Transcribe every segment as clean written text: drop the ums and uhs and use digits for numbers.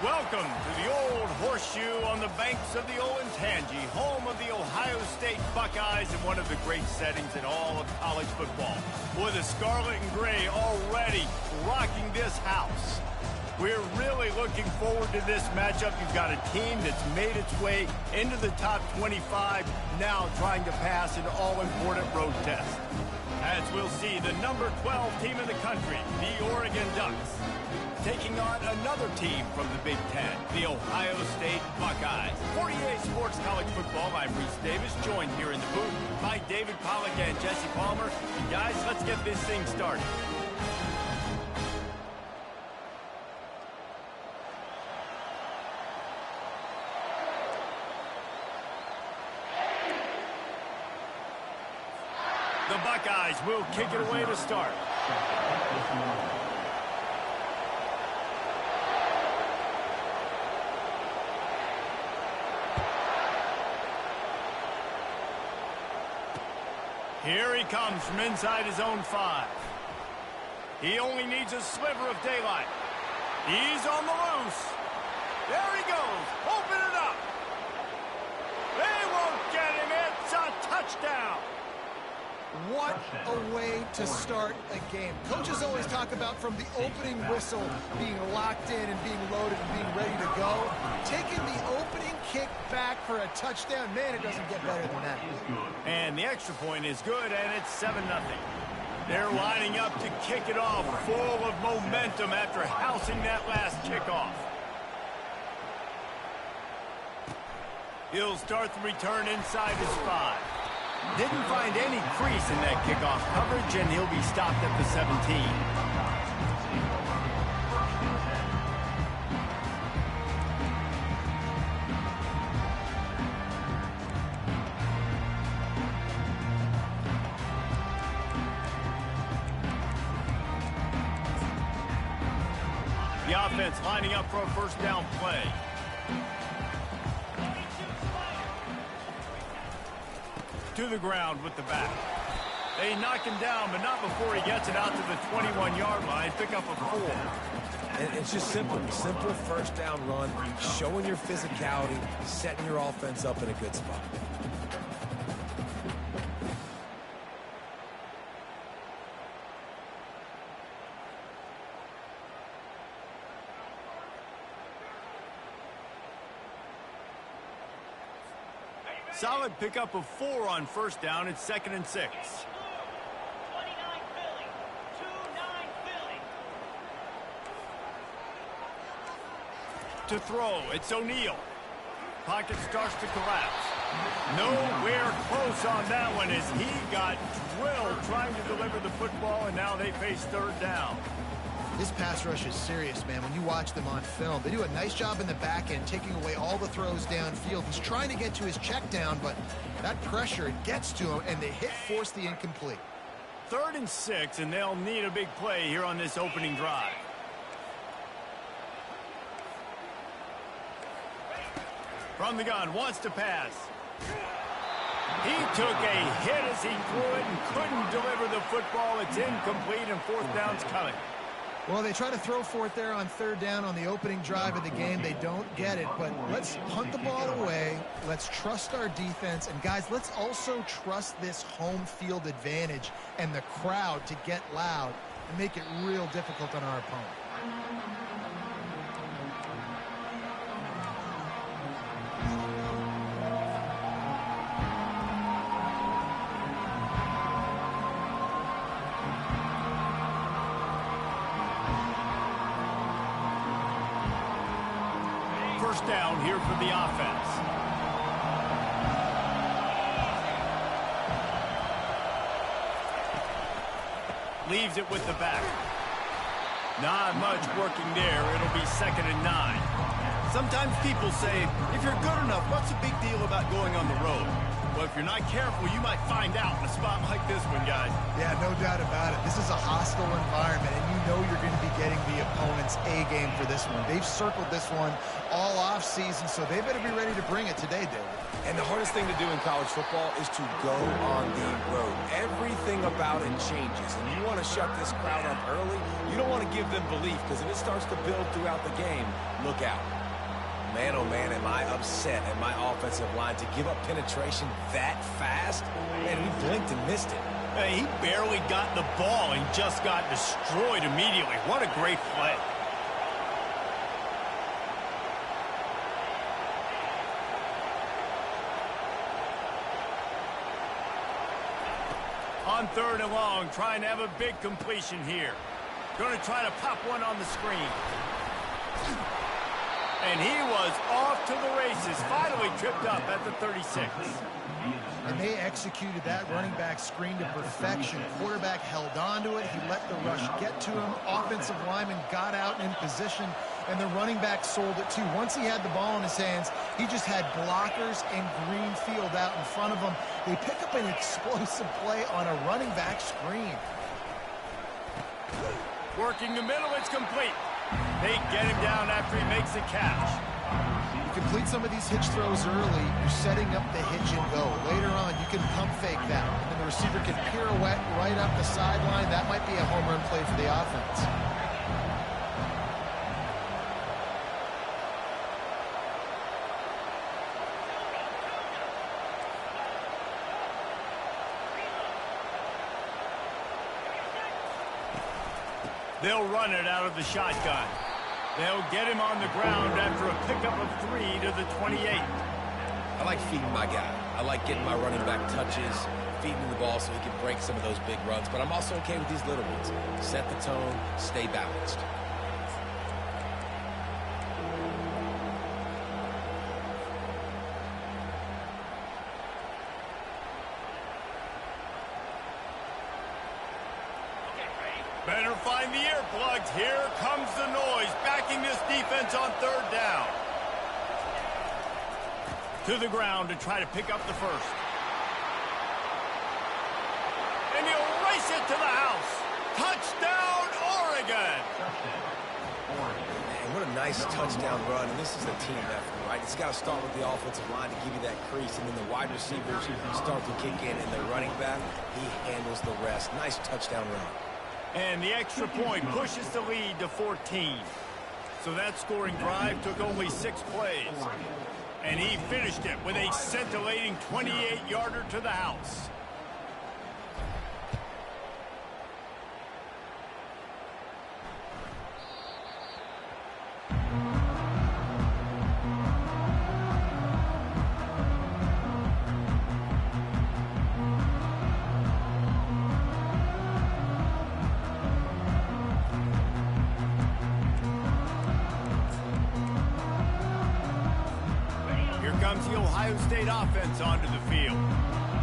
Welcome to the old horseshoe on the banks of the Ncaa, home of the Ohio State Buckeyes and one of the great settings in all of college football. With the scarlet and gray already rocking this house. We're really looking forward to this matchup. You've got a team that's made its way into the top 25, now trying to pass an all-important road test. As we'll see, the number 12 team in the country, the Oregon Ducks, taking on another team from the Big Ten, the Ohio State Buckeyes. 48 Sports College Football, I'm Reese Davis, joined here in the booth by David Pollack and Jesse Palmer. And guys, let's get this thing started. The Buckeyes will kick it away to start. Here he comes from inside his own 5. He only needs a sliver of daylight. He's on the loose. There he goes. Open it up. They won't get him. It's a touchdown. What a way to start a game. Coaches always talk about from the opening whistle being locked in and being loaded and being ready to go. Taking the opening kick back for a touchdown, man, it doesn't get better than that. And the extra point is good, and it's 7-0. They're lining up to kick it off, full of momentum after housing that last kickoff. He'll start the return inside his 5. Didn't find any crease in that kickoff coverage, and he'll be stopped at the 17. The offense lining up for a first down play. To the ground with the back. They knock him down, but not before he gets it out to the 21-yard line. Pick up a 4. And it's just simple first down run, showing your physicality, setting your offense up in a good spot. Solid pickup of 4 on first down. It's 2nd and 6. To throw, it's O'Neal. Pocket starts to collapse. Nowhere close on that one as he got drilled trying to deliver the football, and now they face third down. This pass rush is serious, man. When you watch them on film, they do a nice job in the back end, taking away all the throws downfield. He's trying to get to his check down, but that pressure gets to him, and they force the incomplete. 3rd and 6, and they'll need a big play here on this opening drive. From the gun, wants to pass. He took a hit as he threw it and couldn't deliver the football. It's incomplete, and 4th down's coming. Well, they try to throw for it there on 3rd down on the opening drive of the game. They don't get it, but let's punt the ball away. Let's trust our defense. And, guys, let's also trust this home field advantage and the crowd to get loud and make it real difficult on our opponent. First down here for the offense. Leaves it with the back. Not much working there. It'll be 2nd and 9. Sometimes people say, if you're good enough, what's the big deal about going on the road? Well, if you're not careful, you might find out in a spot like this one, guys. Yeah, no doubt about it. This is a hostile environment, and you know you're going to be getting the opponent's A game for this one. They've circled this one all off season, so they better be ready to bring it today, David. And the hardest thing to do in college football is to go on the road. Everything about it changes, and you want to shut this crowd up early. You don't want to give them belief, because if it starts to build throughout the game, look out. Man, oh man, am I upset at my offensive line to give up penetration that fast? Man, we blinked and missed it. Hey, he barely got the ball and just got destroyed immediately. What a great play. On 3rd and long, trying to have a big completion here. Going to try to pop one on the screen. And he was off to the races, finally tripped up at the 36. And they executed that running back screen to perfection. Quarterback held on to it. He let the rush get to him. Offensive lineman got out in position, and the running back sold it too. Once he had the ball in his hands, he just had blockers and green field out in front of him. They pick up an explosive play on a running back screen. Working the middle, it's complete. They get him down after he makes the catch. You complete some of these hitch throws early, you're setting up the hitch and go. Later on, you can pump fake that, and the receiver can pirouette right up the sideline. That might be a home run play for the offense. They'll run it out of the shotgun. They'll get him on the ground after a pickup of 3 to the 28. I like feeding my guy. I like getting my running back touches, feeding him the ball so he can break some of those big runs. But I'm also okay with these little ones. Set the tone, stay balanced. Better find the earplugs. Here comes the noise, backing this defense on 3rd down. To the ground to try to pick up the first. And he'll race it to the house. Touchdown, Oregon! Man, what a nice touchdown run, and this is a team effort, right? It's got to start with the offensive line to give you that crease, and then the wide receivers start to kick in, and the running back, he handles the rest. Nice touchdown run. And the extra point pushes the lead to 14. So that scoring drive took only 6 plays. And he finished it with a scintillating 28-yarder to the house. Comes the Ohio State offense onto the field.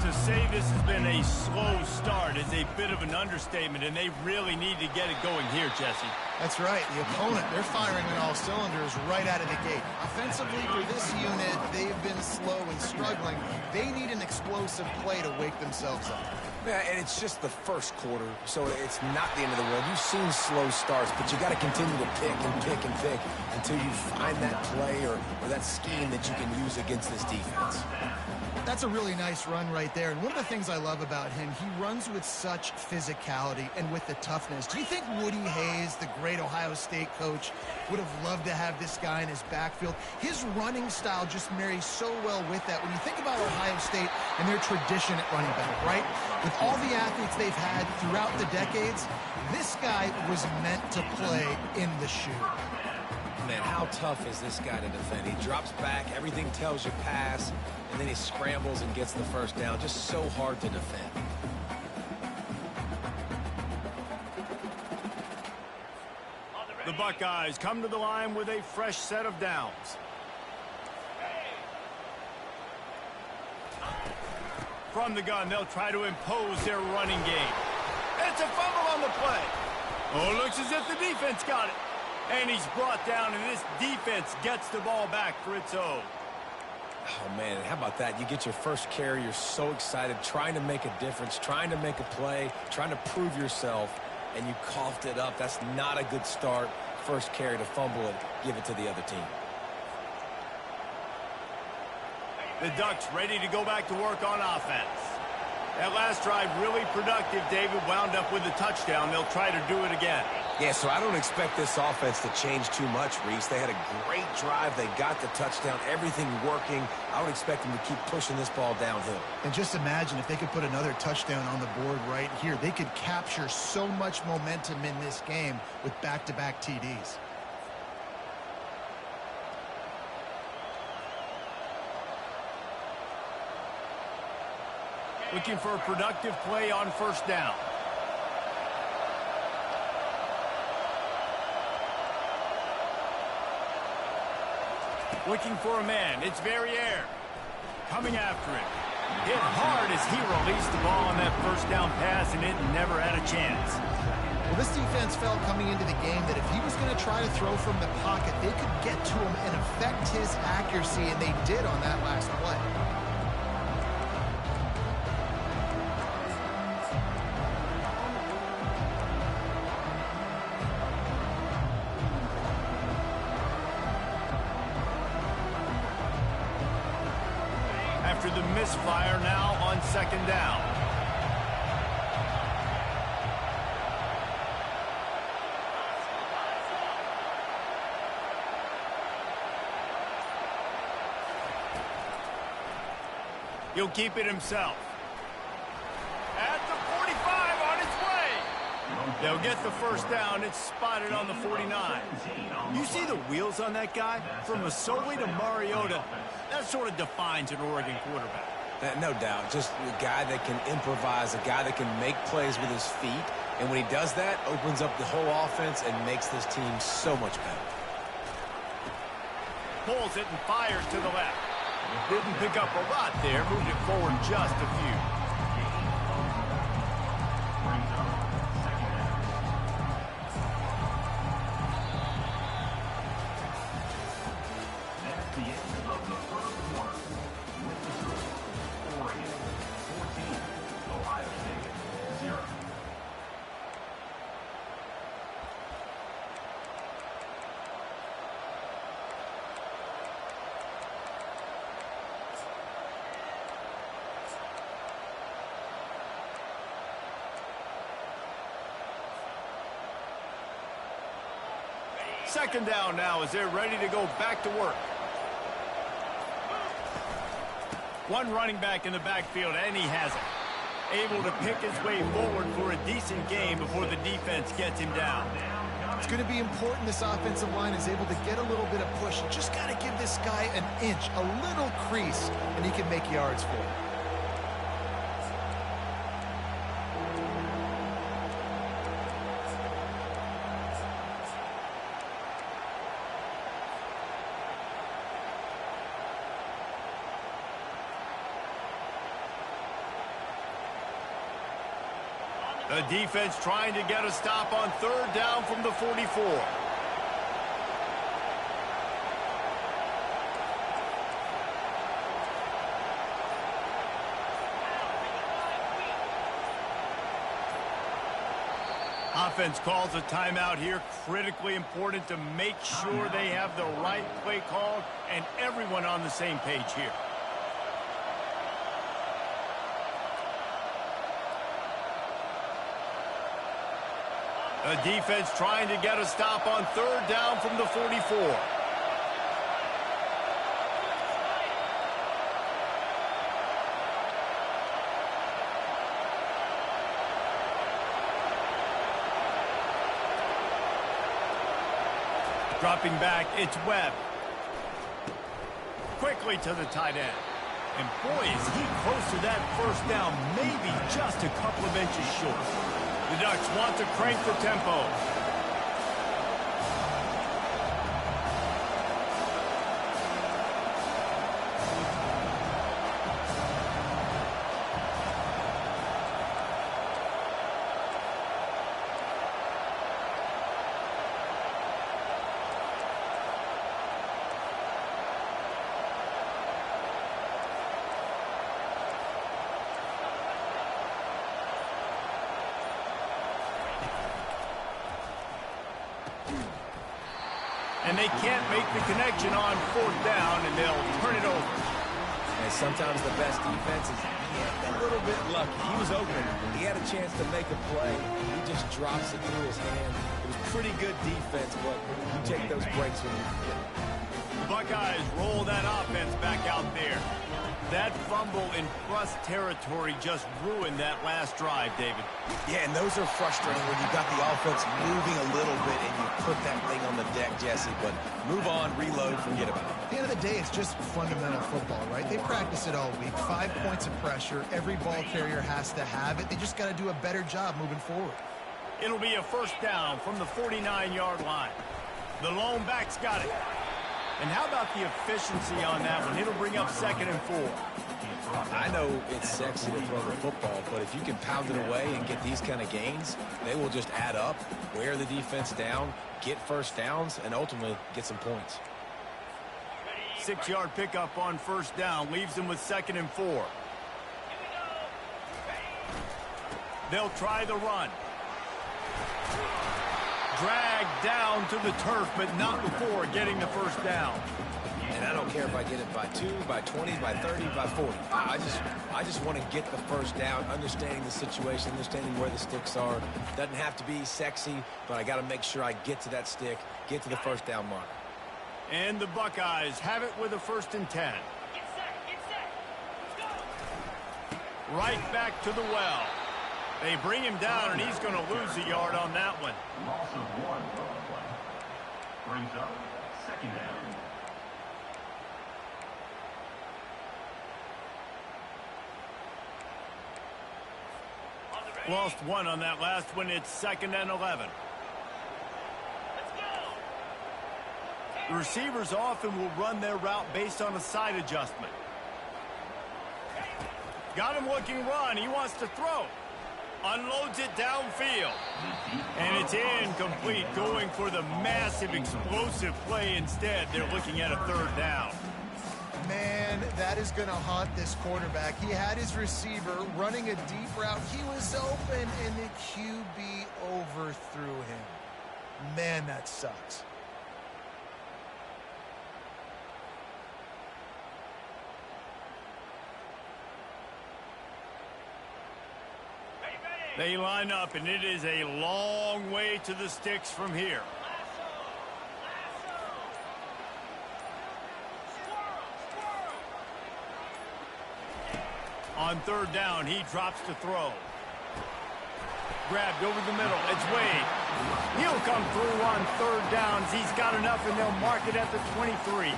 To say this has been a slow start is a bit of an understatement, and they really need to get it going here, Jesse. That's right. The opponent, they're firing on all cylinders right out of the gate. Offensively, for this unit, they've been slow and struggling. They need an explosive play to wake themselves up. Yeah, and it's just the first quarter, so it's not the end of the world. You've seen slow starts, but you got to continue to pick and pick and pick until you find that play or that scheme that you can use against this defense. That's a really nice run right there. And one of the things I love about him, he runs with such physicality and with the toughness. Do you think Woody Hayes, the great Ohio State coach, would have loved to have this guy in his backfield? His running style just marries so well with that. When you think about Ohio State and their tradition at running back, right? With all the athletes they've had throughout the decades, this guy was meant to play in the shoe. Man, how tough is this guy to defend? He drops back, everything tells you pass, and then he scrambles and gets the first down. Just so hard to defend. The Buckeyes come to the line with a fresh set of downs. From the gun, they'll try to impose their running game. It's a fumble on the play. Oh, looks as if the defense got it. And he's brought down, and this defense gets the ball back for its own. Oh, man, how about that? You get your first carry, you're so excited, trying to make a difference, trying to make a play, trying to prove yourself, and you coughed it up. That's not a good start. First carry to fumble it, give it to the other team. The Ducks ready to go back to work on offense. That last drive really productive. David wound up with a touchdown. They'll try to do it again. Yeah, so I don't expect this offense to change too much, Reese. They had a great drive. They got the touchdown. Everything working. I would expect them to keep pushing this ball downhill. And just imagine if they could put another touchdown on the board right here. They could capture so much momentum in this game with back-to-back TDs. Looking for a productive play on first down. Looking for a man. It's Verrier. Coming after him. Hit hard as he released the ball on that first down pass, and it never had a chance. Well, this defense felt coming into the game that if he was going to try to throw from the pocket, they could get to him and affect his accuracy, and they did on that last play. After the misfire now on second down. He'll keep it himself. At the 45 on its way. They'll get the first down. It's spotted on the 49. You see the wheels on that guy? From Masoli to Mariota, that sort of defines an Oregon quarterback. No doubt. Just a guy that can improvise, a guy that can make plays with his feet. And when he does that, opens up the whole offense and makes this team so much better. Pulls it and fires to the left. Didn't pick up a lot there. Moved it forward just a few. Second down now as they're ready to go back to work. One running back in the backfield, and he has it. Able to pick his way forward for a decent game before the defense gets him down. It's going to be important this offensive line is able to get a little bit of push. You just got to give this guy an inch, a little crease, and he can make yards for it. The defense trying to get a stop on third down from the 44. Offense calls a timeout here. Critically important to make sure they have the right play called and everyone on the same page here. The defense trying to get a stop on third down from the 44. Dropping back, it's Webb. Quickly to the tight end. And boy, is he close to that first down, maybe just a couple of inches short. The Ducks want to crank the tempo. And they can't make the connection on 4th down, and they'll turn it over. And sometimes the best defense is a little bit lucky. He was open. He had a chance to make a play. He just drops it through his hand. It was pretty good defense, but you take those breaks when you can get it. The Buckeyes roll that offense back out there. That fumble in plus territory just ruined that last drive, David. Yeah, and those are frustrating when you've got the offense moving a little bit and you put that thing on the deck, Jesse. But move on, reload, forget about it. At the end of the day, it's just fundamental football, right? They practice it all week. 5 points of pressure. Every ball carrier has to have it. They just got to do a better job moving forward. It'll be a 1st down from the 49-yard line. The lone back's got it. And how about the efficiency on that one? It'll bring up 2nd and 4. I know it's sexy to throw the football, but if you can pound it away and get these kind of gains, they will just add up, wear the defense down, get 1st downs, and ultimately get some points. 6-yard pickup on 1st down leaves them with 2nd and 4. They'll try the run. Dragged down to the turf, but not before getting the 1st down. And I don't care if I get it by 2, by 20, by 30, by 40. I just want to get the 1st down, understanding the situation, understanding where the sticks are. Doesn't have to be sexy, but I got to make sure I get to that stick, get to the 1st down mark. And the Buckeyes have it with a 1st and 10. Get set. Let's go. Right back to the well. They bring him down, and he's going to lose a yard on that one. Loss of 1 play. Brings up 2nd down. Lost 1 on that last one. It's 2nd and 11. The receivers often will run their route based on a side adjustment. Got him looking run. He wants to throw. Unloads it downfield. And it's incomplete, going for the massive explosive play instead. They're looking at a 3rd down. Man, that is going to haunt this quarterback. He had his receiver running a deep route. He was open, and the QB overthrew him. Man, that sucks. They line up, and it is a long way to the sticks from here. On 3rd down, he drops to throw. Grabbed over the middle. It's Wade. He'll come through on 3rd downs. He's got enough, and they'll mark it at the 23.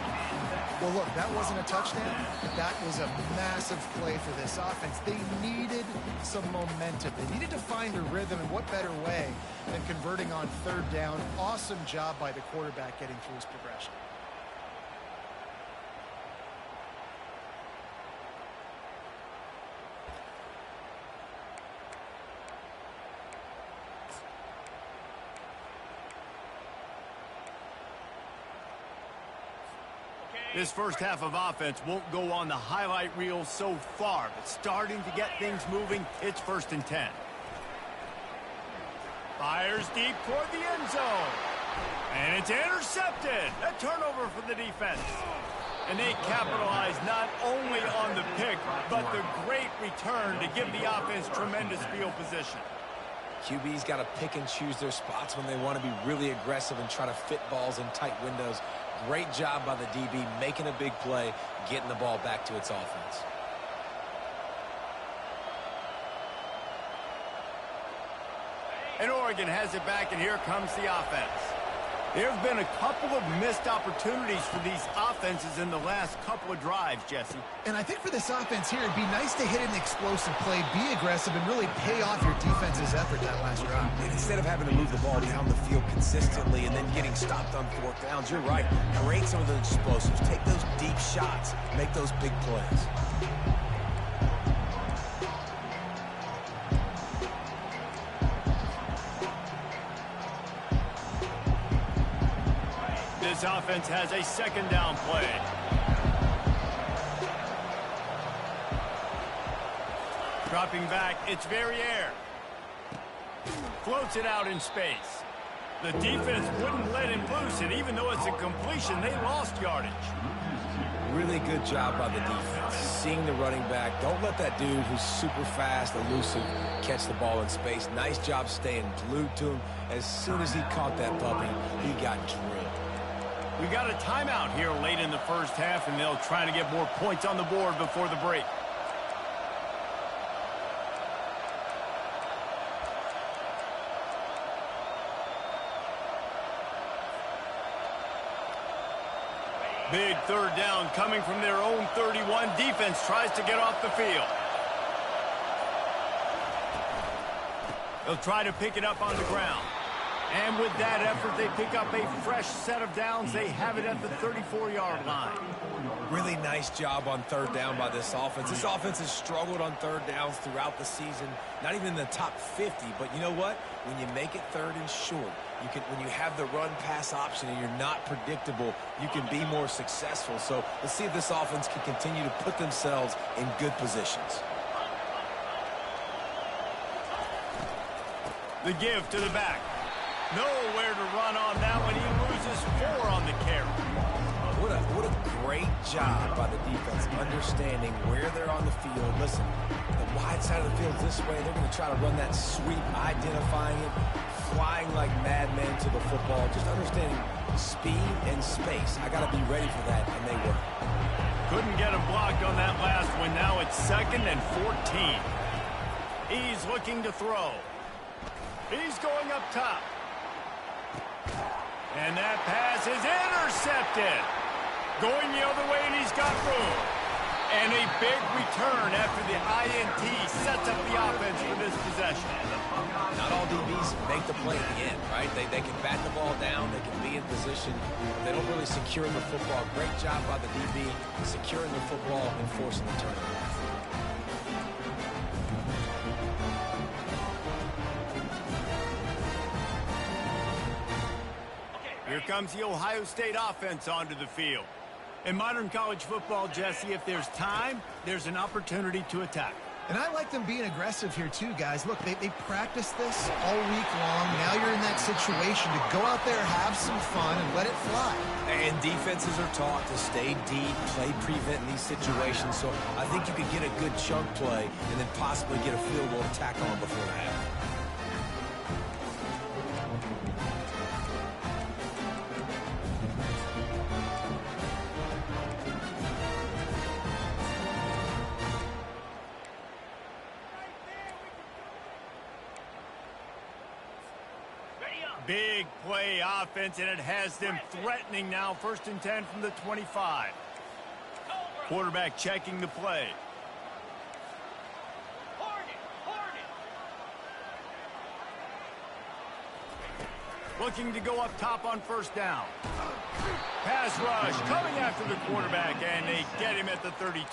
Well, look, that wasn't a touchdown, but that was a massive play for this offense. They needed some momentum. They needed to find a rhythm, and what better way than converting on 3rd down. Awesome job by the quarterback getting through his progression. This 1st half of offense won't go on the highlight reel so far, but starting to get things moving, it's 1st and 10. Fires deep toward the end zone. And it's intercepted. A turnover for the defense. And they capitalize not only on the pick, but the great return to give the offense tremendous field position. QB's got to pick and choose their spots when they want to be really aggressive and try to fit balls in tight windows. Great job by the DB making a big play, getting the ball back to its offense. And Oregon has it back, and here comes the offense. There have been a couple of missed opportunities for these offenses in the last couple of drives, Jesse. And I think for this offense here, it'd be nice to hit an explosive play, be aggressive, and really pay off your defense's effort that last drive. And instead of having to move the ball down the field consistently and then getting stopped on 4th downs, you're right. Create some of those explosives. Take those deep shots. Make those big plays. This offense has a 2nd down play. Dropping back, it's Verrier. Floats it out in space. The defense wouldn't let him loose, and even though it's a completion, they lost yardage. Really good job by the defense. Seeing the running back. Don't let that dude who's super fast, elusive, catch the ball in space. Nice job staying glued to him. As soon as he caught that puppy, he got drilled. We got a timeout here late in the first half, and they'll try to get more points on the board before the break. Big third down coming from their own 31. Defense tries to get off the field. They'll try to pick it up on the ground. And with that effort, they pick up a fresh set of downs. They have it at the 34-yard line. Really nice job on third down by this offense. This offense has struggled on third downs throughout the season. Not even in the top 50, but you know what? When you make it third and short, when you have the run-pass option and you're not predictable, you can be more successful. So let's see if this offense can continue to put themselves in good positions. The give to the back. Nowhere to run on that one. He loses 4 on the carry. What a great job by the defense understanding where they're on the field. Listen, the wide side of the field is this way. They're going to try to run that sweep, identifying it, flying like madmen to the football, just understanding speed and space. I got to be ready for that, and they were. Couldn't get him blocked on that last one. Now it's 2nd and 14. He's looking to throw. He's going up top. And that pass is intercepted. Going the other way, and he's got room. And a big return after the INT sets up the offense for this possession. Not all DBs make the play at the end, right? They can bat the ball down. They can be in position. They don't really secure the football. Great job by the DB securing the football and forcing the turnover. Here comes the Ohio State offense onto the field. In modern college football, Jesse, if there's time, there's an opportunity to attack. And I like them being aggressive here too, guys. Look, they practice this all week long. Now you're in that situation to go out there, have some fun, and let it fly. And defenses are taught to stay deep, play prevent in these situations. So I think you could get a good chunk play and then possibly get a field goal to tack on before the half. Big play offense, and it has them threatening now. 1st and 10 from the 25. Quarterback checking the play. Looking to go up top on 1st down. Pass rush coming after the quarterback, and they get him at the 32.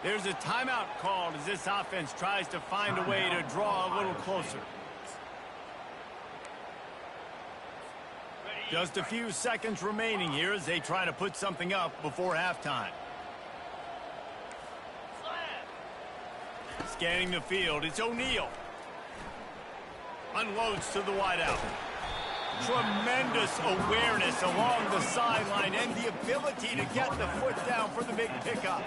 There's a timeout called as this offense tries to find a way to draw a little closer. Just a few seconds remaining here as they try to put something up before halftime. Scanning the field, it's O'Neal. Unloads to the wideout. Tremendous awareness along the sideline and the ability to get the foot down for the big pickup.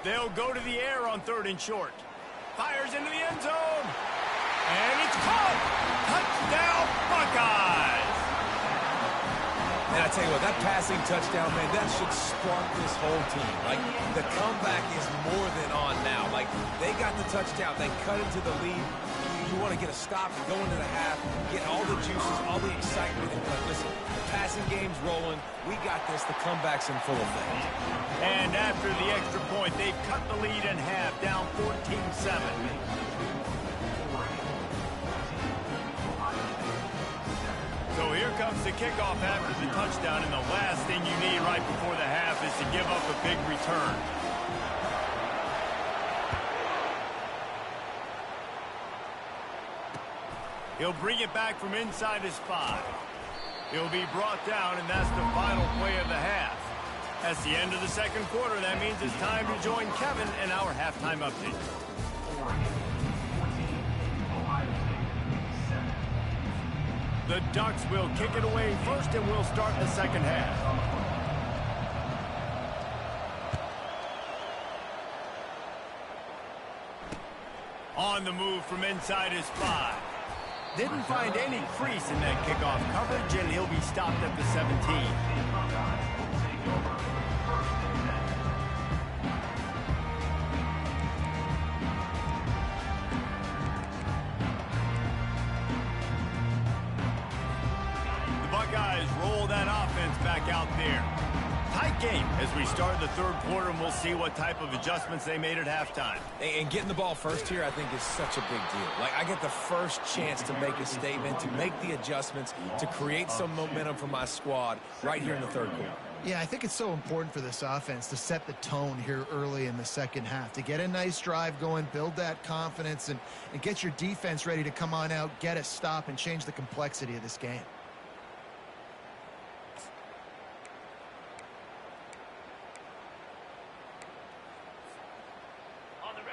They'll go to the air on 3rd and short. Fires into the end zone. And it's caught. Touchdown, Buckeyes. And I tell you what, that passing touchdown, man, that should spark this whole team. Like, the comeback is more than on now. Like, they got the touchdown. They cut into the lead. You want to get a stop and go into the half, get all the juices, all the excitement. And listen, the passing game's rolling. We got this. The comeback's in full effect. And after the extra point, they've cut the lead in half, down 14-7. So here comes the kickoff after the touchdown, and the last thing you need right before the half is to give up a big return. He'll bring it back from inside his 5. He'll be brought down, and that's the final play of the half. That's the end of the second quarter. That means it's time to join Kevin in our halftime update. The Ducks will kick it away first, and we'll start the second half. On the move from inside his 5. Didn't find any crease in that kickoff coverage, and he'll be stopped at the 17. Buckeyes roll that offense back out there. Tight game as we start the third quarter, and we'll see what type of adjustments they made at halftime. And getting the ball first here, I think, is such a big deal. Like, I get the first chance to make a statement, to make the adjustments, to create some momentum for my squad right here in the third quarter. Yeah, I think it's so important for this offense to set the tone here early in the second half, to get a nice drive going, build that confidence, and get your defense ready to come on out, get a stop, and change the complexity of this game.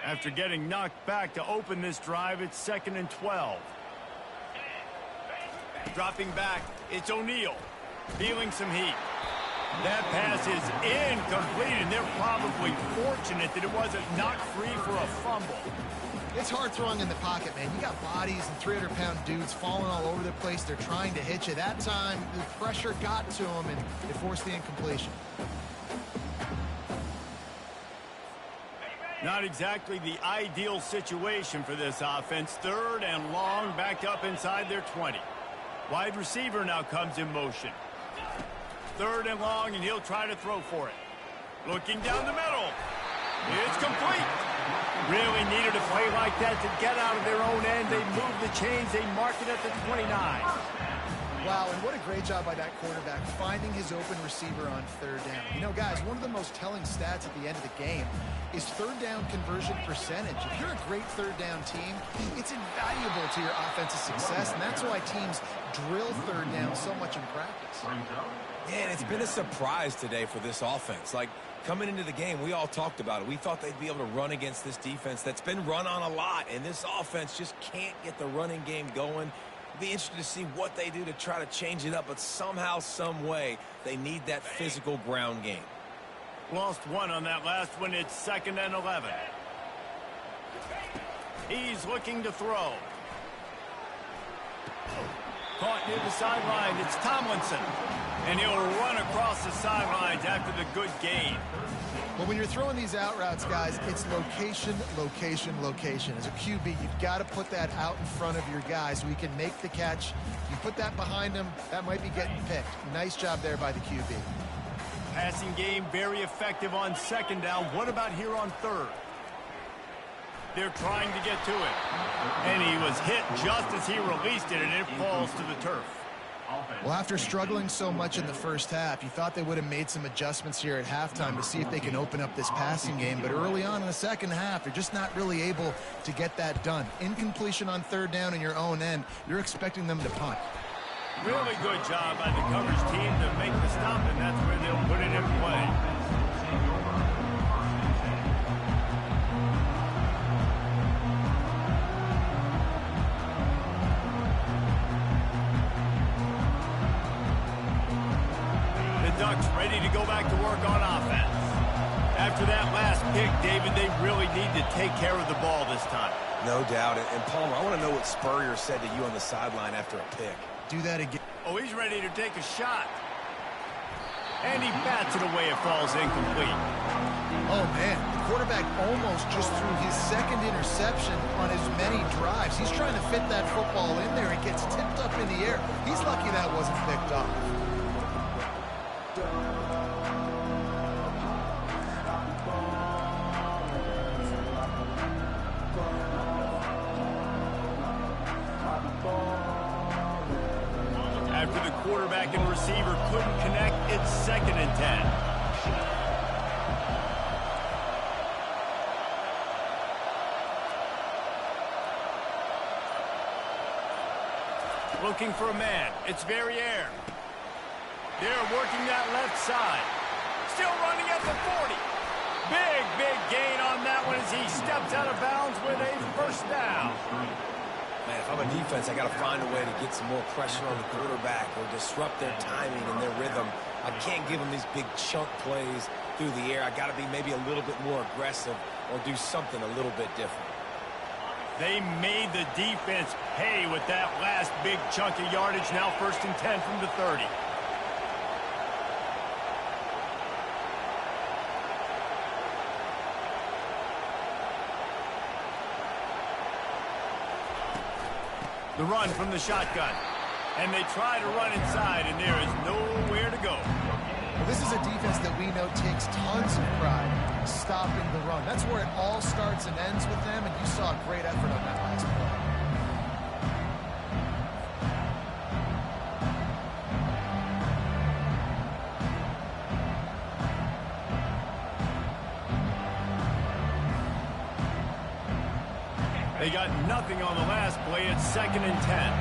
After getting knocked back to open this drive, it's 2nd and 12. Dropping back, it's O'Neal. Feeling some heat. That pass is incomplete, and they're probably fortunate that it wasn't knocked free for a fumble. It's hard throwing in the pocket, man. You got bodies and 300-pound dudes falling all over the place. They're trying to hit you. That time, the pressure got to them, and it forced the incompletion. Not exactly the ideal situation for this offense. 3rd and long, backed up inside their 20. Wide receiver now comes in motion. 3rd and long, and he'll try to throw for it. Looking down the middle. It's complete. Really needed a play like that to get out of their own end. They move the chains. They mark it at the 29. Wow, and what a great job by that quarterback finding his open receiver on 3rd down. You know, guys, one of the most telling stats at the end of the game is 3rd down conversion percentage. If you're a great 3rd down team, it's invaluable to your offensive success, and that's why teams drill 3rd down so much in practice. Man, it's been a surprise today for this offense. Like, coming into the game, we all talked about it. We thought they'd be able to run against this defense that's been run on a lot, and this offense just can't get the running game going. Be interested to see what they do to try to change it up, but somehow, some way, they need that physical ground game. Lost one on that last one. It's 2nd and 11. He's looking to throw. Caught near the sideline. It's Tomlinson. And he'll run across the sidelines after the good gain. Well, when you're throwing these out routes, guys, it's location, location, location. As a QB, you've got to put that out in front of your guy so he can make the catch. You put that behind him, that might be getting picked. Nice job there by the QB. Passing game very effective on 2nd down. What about here on 3rd? They're trying to get to it. And he was hit just as he released it, and it falls to the turf. Well, after struggling so much in the first half, you thought they would have made some adjustments here at halftime to see if they can open up this passing game. But early on in the second half, they're just not really able to get that done. Incompletion on 3rd down in your own end, you're expecting them to punt. Really good job by the coverage team to make the stop, and that's where they'll put it in play. Ducks ready to go back to work on offense. After that last pick, David, they really need to take care of the ball this time. No doubt. And Palmer, I want to know what Spurrier said to you on the sideline after a pick. Do that again. Oh, he's ready to take a shot. And he bats it away. It falls incomplete. Oh, man. The quarterback almost just threw his 2nd interception on as many drives. He's trying to fit that football in there. It gets tipped up in the air. He's lucky that wasn't picked off. After the quarterback and receiver couldn't connect, it's 2nd and 10. Looking for a man. It's Verrier. They're working that left side. Still running at the 40. Big gain on that one as he steps out of bounds with a first down. Man, if I'm a defense, I got to find a way to get some more pressure on the quarterback or disrupt their timing and their rhythm. I can't give them these big chunk plays through the air. I got to be maybe a little bit more aggressive or do something a little bit different. They made the defense pay with that last big chunk of yardage. Now 1st and 10 from the 30. The run from the shotgun. And they try to run inside, and there is nowhere to go. Well, this is a defense that we know takes tons of pride stopping the run. That's where it all starts and ends with them, and you saw a great effort on that last play. They got nothing on the last play. It's 2nd and 10.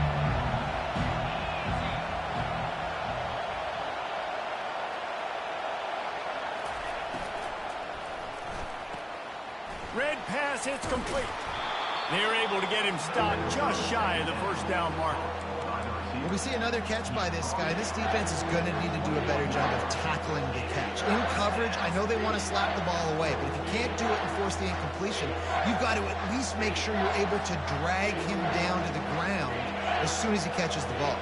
Red pass hits complete. They're able to get him stopped just shy of the first down marker. When we see another catch by this guy, this defense is going to need to do a better job of tackling the catch. In coverage, I know they want to slap the ball away, but if you can't do it and force the incompletion, you've got to at least make sure you're able to drag him down to the ground as soon as he catches the ball.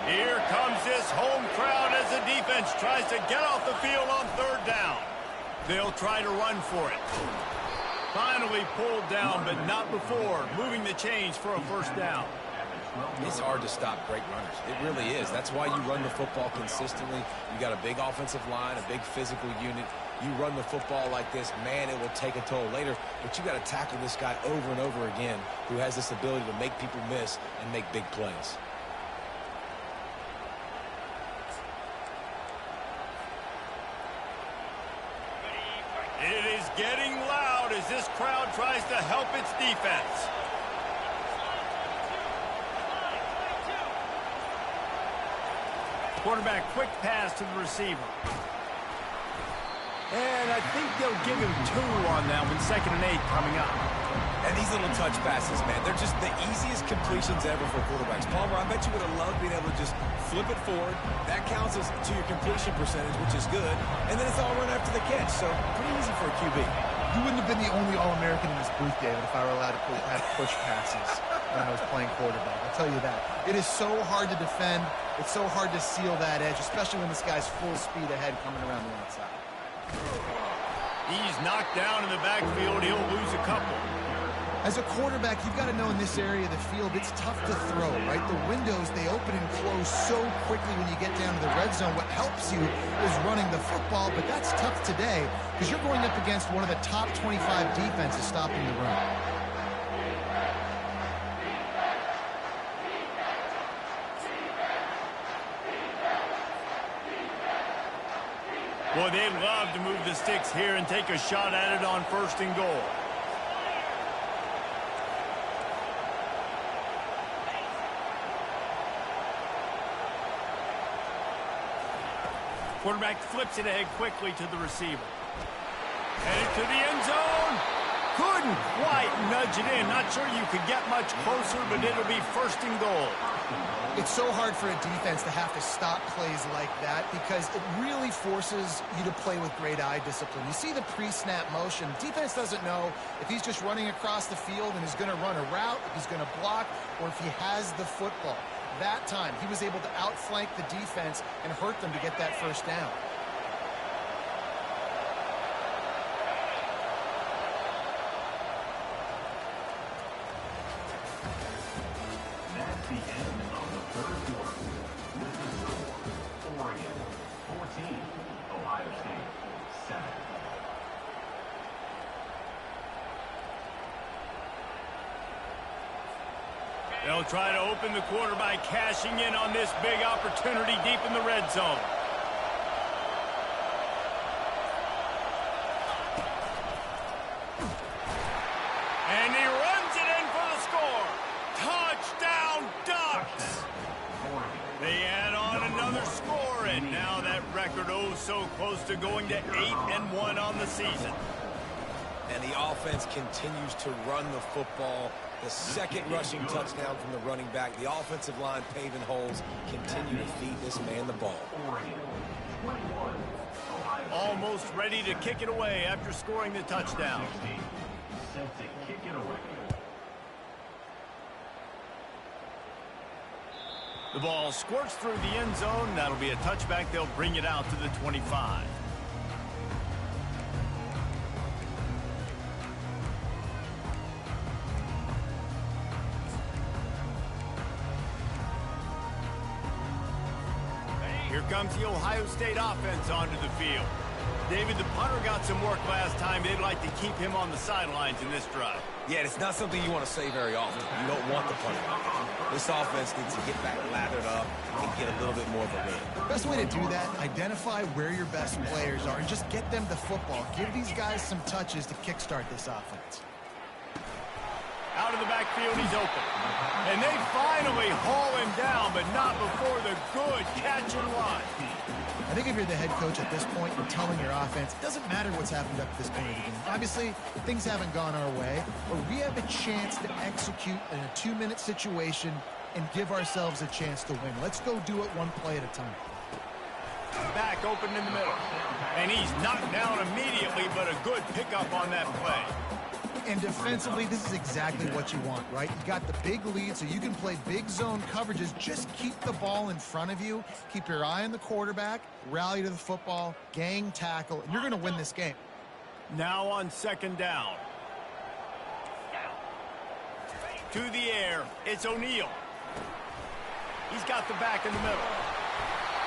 Here comes this home crowd as the defense tries to get off the field on 3rd down. They'll try to run for it. Finally pulled down, but not before moving the chains for a first down. It's hard to stop great runners. It really is. That's why you run the football consistently. You got a big offensive line, a big physical unit. You run the football like this, man, it will take a toll later. But you got to tackle this guy over and over again who has this ability to make people miss and make big plays. It is getting loud as this crowd tries to help its defense. Quarterback quick pass to the receiver. And I think they'll give him 2 on that one. 2nd and 8 coming up. And these little touch passes, man, they're just the easiest completions ever for quarterbacks. Palmer, I bet you would have loved being able to just flip it forward. That counts as to your completion percentage, which is good. And then it's all run after the catch, so pretty easy for a QB. You wouldn't have been the only All-American in this booth, David, if I were allowed to have push passes when I was playing quarterback. I'll tell you that. It is so hard to defend. It's so hard to seal that edge, especially when this guy's full speed ahead coming around the outside. He's knocked down in the backfield. He'll lose a couple. As a quarterback, you've got to know in this area of the field, it's tough to throw, right? The windows, they open and close so quickly when you get down to the red zone. What helps you is running the football, but that's tough today because you're going up against one of the top 25 defenses stopping the run. Boy, they'd love to move the sticks here and take a shot at it on 1st and goal. Quarterback flips it ahead quickly to the receiver. Headed to the end zone. Couldn't quite nudge it in. Not sure you could get much closer, but it'll be 1st and goal. It's so hard for a defense to have to stop plays like that because it really forces you to play with great eye discipline. You see the pre-snap motion. Defense doesn't know if he's just running across the field and is going to run a route, if he's going to block, or if he has the football. That time, he was able to outflank the defense and hurt them to get that first down. That's the end of the 3rd quarter. With the score, Oregon 14, Ohio State 7. They'll try to open the quarter by cashing in on this big opportunity deep in the red zone. And he runs it in for the score. Touchdown, Ducks! They add on another score, and now that record record oh so close to going to 8-1 on the season. And the offense continues to run the football. The second rushing touchdown from the running back. The offensive line paving holes. Continue to feed this man the ball. Almost ready to kick it away after scoring the touchdown. Set to kick it away. The ball squirts through the end zone. That'll be a touchback. They'll bring it out to the 25. Here comes the Ohio State offense onto the field. David, the punter got some work last time. They'd like to keep him on the sidelines in this drive. Yeah, it's not something you want to say very often. You don't want the punter. This offense needs to get back lathered up and get a little bit more of a win. The best way to do that, identify where your best players are and just get them the football. Give these guys some touches to kickstart this offense. Out of the backfield, he's open. And they finally haul him down, but not before the good catch and run. I think if you're the head coach at this point, you're telling your offense, it doesn't matter what's happened up to this point of the game. Obviously, things haven't gone our way, but we have a chance to execute in a 2-minute situation and give ourselves a chance to win. Let's go do it one play at a time. Back open in the middle. And he's knocked down immediately, but a good pickup on that play. And defensively, this is exactly what you want, right? You got the big lead, so you can play big zone coverages. Just keep the ball in front of you. Keep your eye on the quarterback. Rally to the football. Gang tackle. And you're going to win this game. Now on second down. To the air. It's O'Neal. He's got the back in the middle.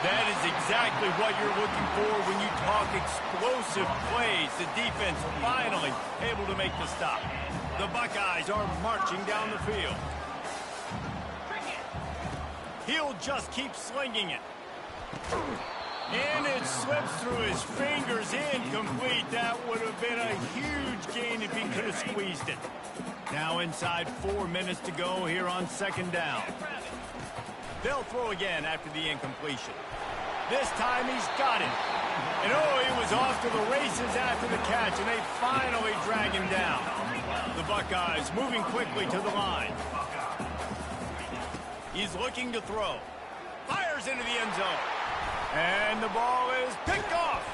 That is exactly what you're looking for when you talk explosive plays. The defense finally able to make the stop. The Buckeyes are marching down the field. He'll just keep slinging it. And it slips through his fingers, incomplete. That would have been a huge gain if he could have squeezed it. Now inside 4 minutes to go here on second down. They'll throw again after the incompletion. This time he's got it. And oh, he was off to the races after the catch, and they finally drag him down. The Buckeyes moving quickly to the line. He's looking to throw. Fires into the end zone. And the ball is picked off.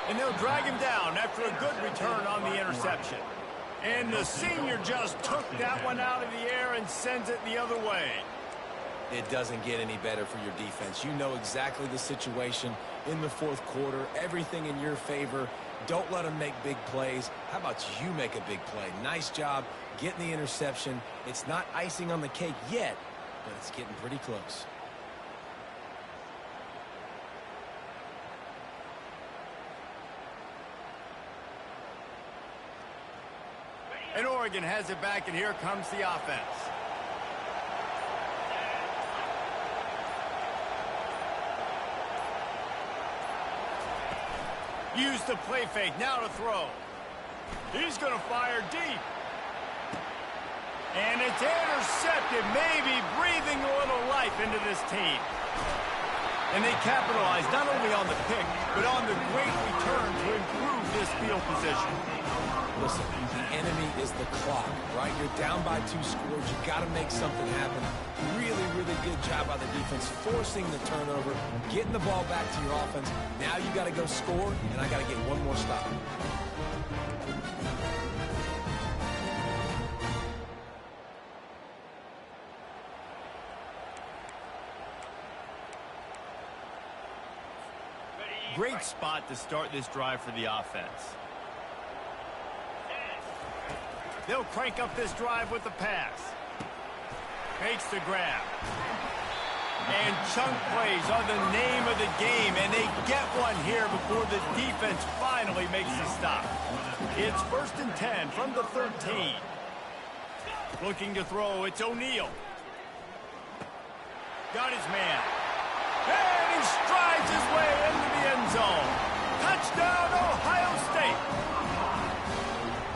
And they'll drag him down after a good return on the interception. And the senior just took that one out of the air and sends it the other way. It doesn't get any better for your defense. You know exactly the situation in the fourth quarter. Everything in your favor. Don't let them make big plays. How about you make a big play? Nice job getting the interception. It's not icing on the cake yet, but it's getting pretty close. And Oregon has it back, and here comes the offense. Use the play fake, now to throw. He's going to fire deep. And it's intercepted, maybe breathing a little life into this team. And they capitalize not only on the pick, but on the great return to improve this field position. Listen, the enemy is the clock, right? You're down by 2 scores. You got to make something happen. Really, really good job by the defense, forcing the turnover, getting the ball back to your offense. Now you got to go score, and I got to get one more stop. Great spot to start this drive for the offense. They'll crank up this drive with the pass. Makes the grab. And chunk plays are the name of the game, and they get one here before the defense finally makes the stop. It's 1st and 10 from the 13. Looking to throw, it's O'Neal. Got his man. And he strides his way into the end zone. Touchdown, Ohio State.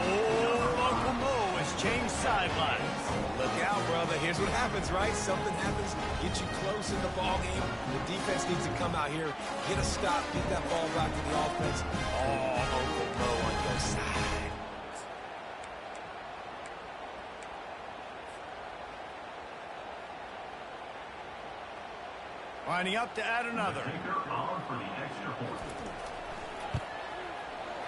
Oh, Uncle Mo has changed sidelines. Look out, brother. here's what happens, right? Something happens, get you close in the ball game. The defense needs to come out here, get a stop, get that ball back to the offense. Oh, Uncle Mo on your side. Lining up to add another.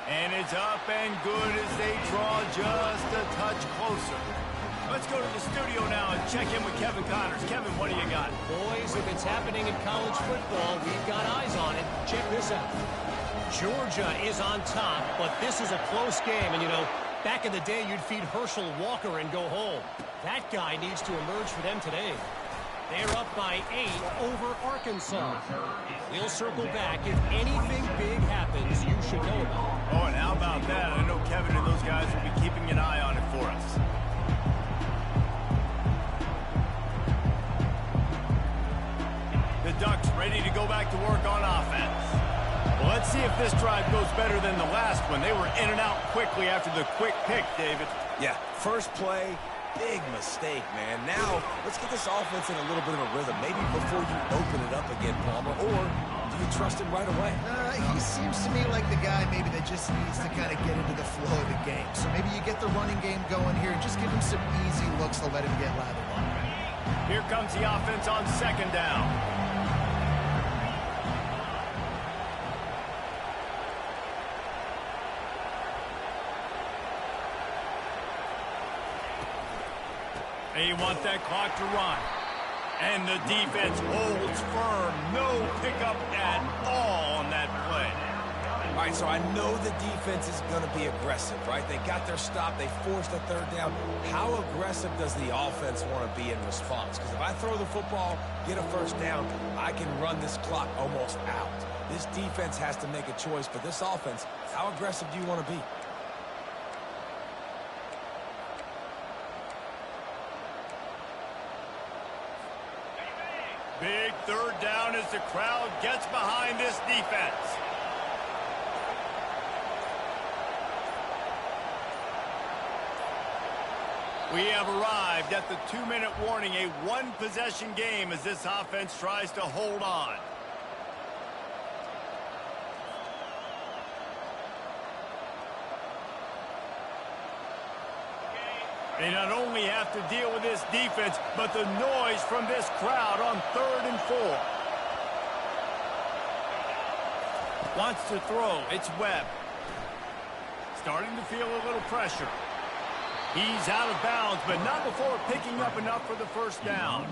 And it's up and good as they draw just a touch closer. Let's go to the studio now and check in with Kevin Connors. Kevin, what do you got? Boys, if it's happening in college football, we've got eyes on it. Check this out. Georgia is on top, but this is a close game. And, you know, back in the day, you'd feed Herschel Walker and go home. That guy needs to emerge for them today. They're up by 8 over Arkansas. We'll circle back. If anything big happens, you should know about it. Oh, and how about that? I know Kevin and those guys will be keeping an eye on it for us. The Ducks ready to go back to work on offense. Well, let's see if this drive goes better than the last one. They were in and out quickly after the quick pick, David. Yeah, first play, big mistake, man. Now, let's get this offense in a little bit of a rhythm. Maybe before you open it up again, Palmer, or do you trust him right away? He seems to me like the guy maybe that just needs to kind of get into the flow of the game. So maybe you get the running game going here and just give him some easy looks to let him get lathered on. Here comes the offense on second down. They want that clock to run. And the defense holds firm. No pickup at all on that play. All right, so I know the defense is going to be aggressive, right? They got their stop. They forced a third down. How aggressive does the offense want to be in response? Because if I throw the football, get a first down, I can run this clock almost out. This defense has to make a choice, but this offense, how aggressive do you want to be? Big third down as the crowd gets behind this defense. We have arrived at the 2-minute warning, a one-possession game as this offense tries to hold on. They not only have to deal with this defense, but the noise from this crowd on 3rd and 4. Wants to throw. It's Webb. Starting to feel a little pressure. He's out of bounds, but not before picking up enough for the first down.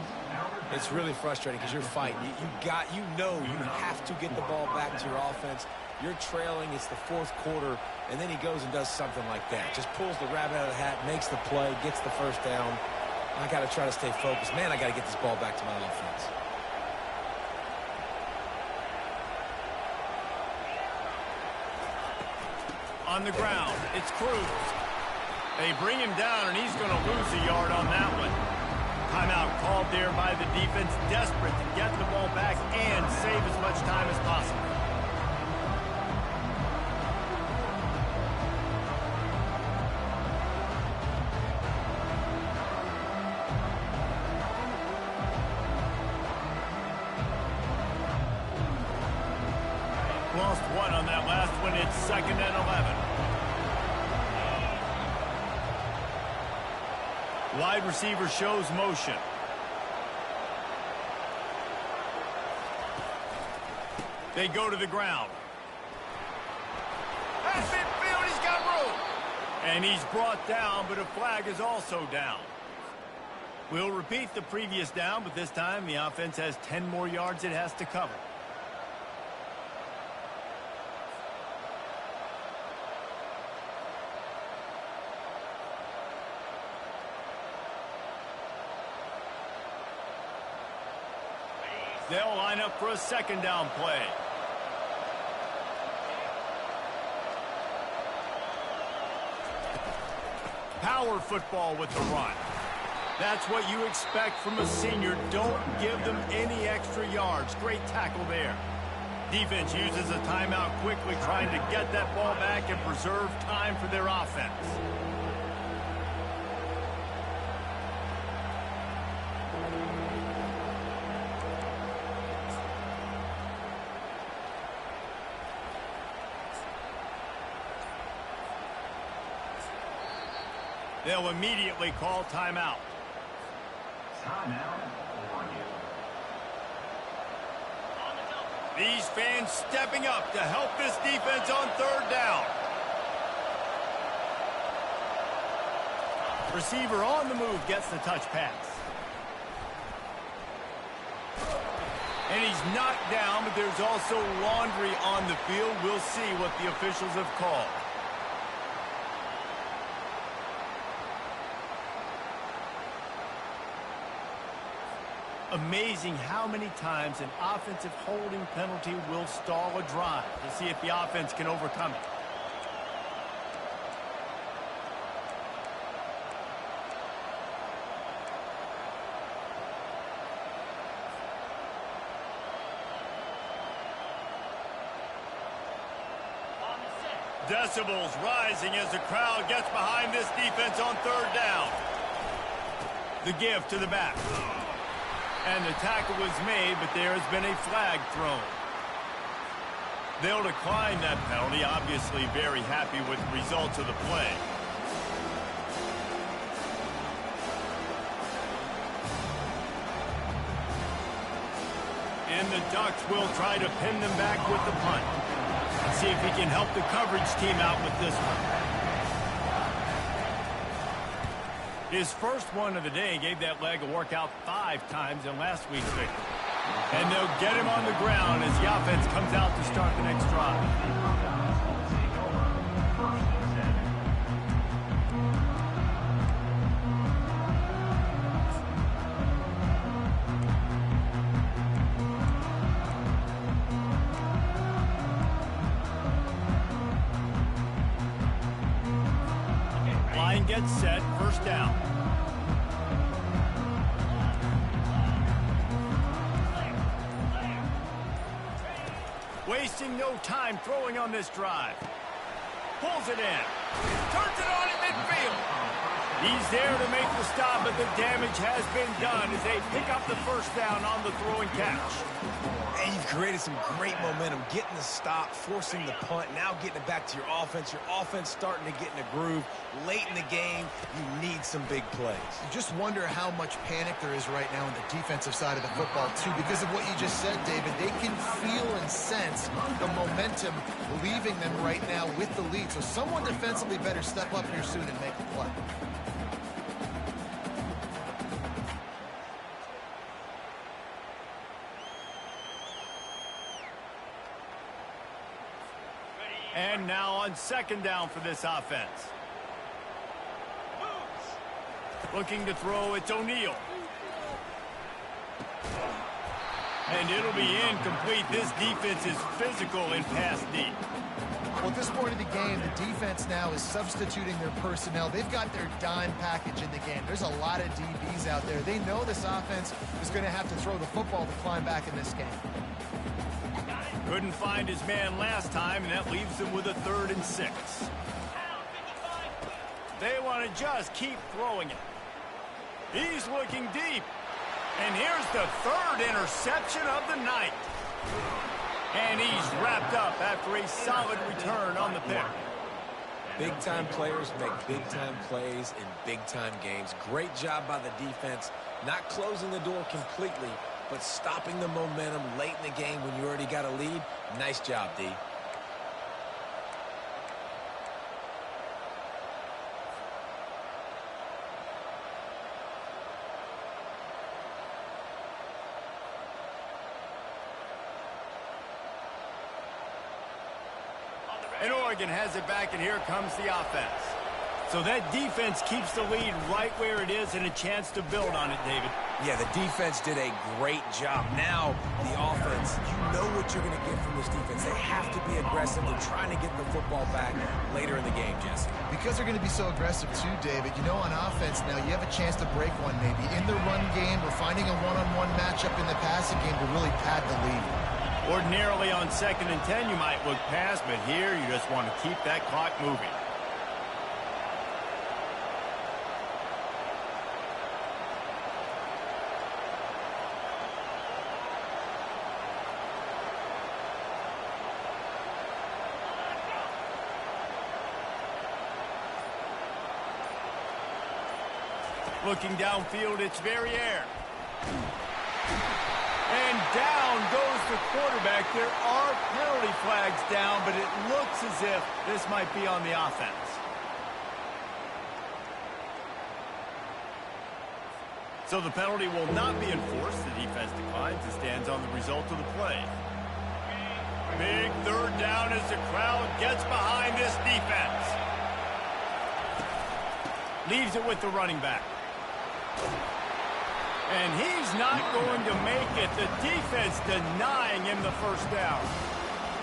It's really frustrating because you're fighting. You know you have to get the ball back to your offense. You're trailing. It's the 4th quarter, and then he goes and does something like that. Just pulls the rabbit out of the hat, makes the play, gets the first down. I got to try to stay focused. Man, I got to get this ball back to my offense. On the ground, it's Cruz. They bring him down, and he's going to lose a yard on that one. Timeout called there by the defense, desperate to get the ball back and save as much time as possible. Lost one on that last one. It's 2nd and 11. Wide receiver shows motion. They go to the ground. That's midfield. He's got room. And he's brought down, but a flag is also down. We'll repeat the previous down, but this time the offense has 10 more yards it has to cover. They'll line up for a 2nd down play. Power football with the run. That's what you expect from a senior. Don't give them any extra yards. Great tackle there. Defense uses a timeout quickly, trying to get that ball back and preserve time for their offense. They'll immediately call timeout. Timeout, Oregon. These fans stepping up to help this defense on third down. Receiver on the move gets the touch pass. And he's knocked down, but there's also laundry on the field. We'll see what the officials have called. Amazing how many times an offensive holding penalty will stall a drive. To see if the offense can overcome it. Decibels rising as the crowd gets behind this defense on third down. The give to the back. And the tackle was made, but there has been a flag thrown. They'll decline that penalty, obviously very happy with the results of the play. And the Ducks will try to pin them back with the punt. Let's see if he can help the coverage team out with this one. His first one of the day gave that leg a workout 5 times in last week's victory. And they'll get him on the ground as the offense comes out to start the next drive. Line gets set, first down. Wasting no time throwing on this drive. Pulls it in. Turns it on at midfield. He's there to make the stop, but the damage has been done as they pick up the first down on the throwing catch. And you've created some great momentum, getting the stop, forcing the punt, now getting it back to your offense. Your offense starting to get in a groove. Late in the game, you need some big plays. You just wonder how much panic there is right now on the defensive side of the football, too, because of what you just said, David. They can feel and sense the momentum leaving them right now with the lead. So someone defensively better step up here soon and make a play. And now on second down for this offense. Looking to throw, it's O'Neal. And it'll be incomplete. This defense is physical in pass deep. Well, at this point of the game, the defense now is substituting their personnel. They've got their dime package in the game. There's a lot of DBs out there. They know this offense is going to have to throw the football to climb back in this game. Couldn't find his man last time, and that leaves them with a 3rd and 6. They want to just keep throwing it. He's looking deep. And here's the 3rd interception of the night. And he's wrapped up after a solid return on the pick. Big-time players make big-time plays in big-time games. Great job by the defense, not closing the door completely, but stopping the momentum late in the game when you already got a lead. Nice job, D. And Oregon has it back, and here comes the offense. So that defense keeps the lead right where it is and a chance to build on it, David. Yeah, the defense did a great job. Now, the offense, you know what you're going to get from this defense. They have to be aggressive. They're trying to get the football back later in the game, Jesse. Because they're going to be so aggressive too, David, you know, on offense now, you have a chance to break one maybe in the run game or finding a one-on-one matchup in the passing game to really pad the lead. Ordinarily on 2nd and 10, you might look past, but here you just want to keep that clock moving. Looking downfield, it's Verrier. And down goes the quarterback. There are penalty flags down, but it looks as if this might be on the offense. So the penalty will not be enforced. The defense declines and stands on the result of the play. Big third down as the crowd gets behind this defense. Leaves it with the running back. And he's not going to make it. The defense denying him the first down.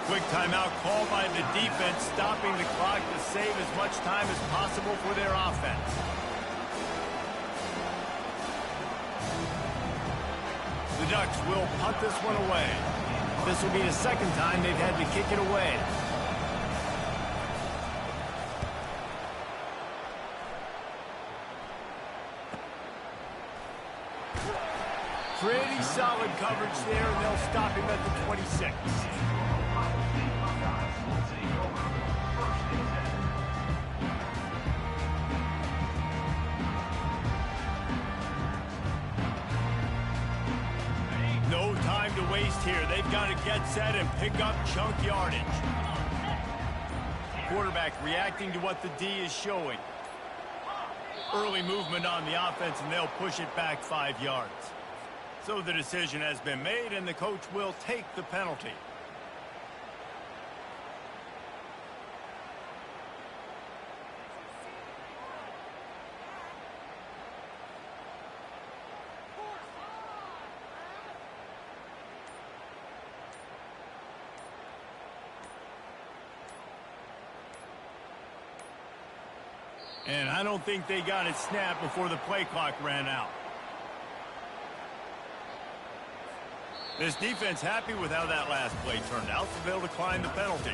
Quick timeout called by the defense, stopping the clock to save as much time as possible for their offense. The Ducks will punt this one away. This will be the second time they've had to kick it away. Pretty solid coverage there, and they'll stop him at the 26. No time to waste here. They've got to get set and pick up chunk yardage. Quarterback reacting to what the D is showing. Early movement on the offense, and they'll push it back 5 yards. So the decision has been made, and the coach will take the penalty. And I don't think they got it snapped before the play clock ran out. This defense happy with how that last play turned out, so they'll decline the penalty.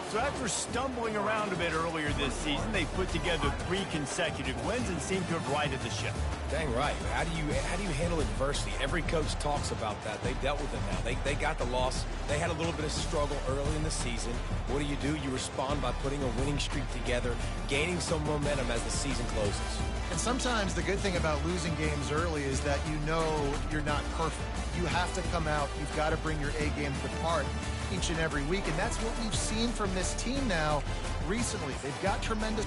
So after stumbling around a bit earlier this season, they put together 3 consecutive wins and seem to have righted the ship. Dang right. How do you handle adversity? Every coach talks about that. They've dealt with it now. They got the loss. They had a little bit of struggle early in the season. What do? You respond by putting a winning streak together, gaining some momentum as the season closes. And sometimes the good thing about losing games early is that you know you're not perfect. You have to come out. You've got to bring your A game to part each and every week. And that's what we've seen from this team now recently. They've got tremendous...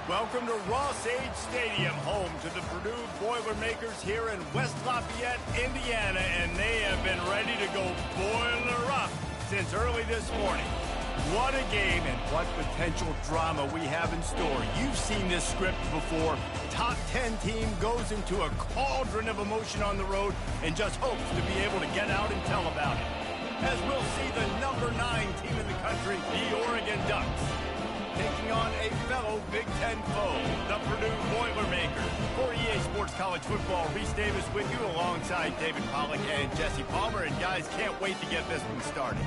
Welcome to Ross-Age Stadium, home to the Purdue Boilermakers here in West Lafayette, Indiana, and they have been ready to go boiler up since early this morning. What a game and what potential drama we have in store. You've seen this script before. Top 10 team goes into a cauldron of emotion on the road and just hopes to be able to get out and tell about it. As we'll see the number 9 team in the country, the Oregon Ducks, taking on a fellow Big Ten foe, the Purdue Boilermakers. For EA Sports College Football, Reese Davis with you alongside David Pollack and Jesse Palmer. And guys, can't wait to get this one started.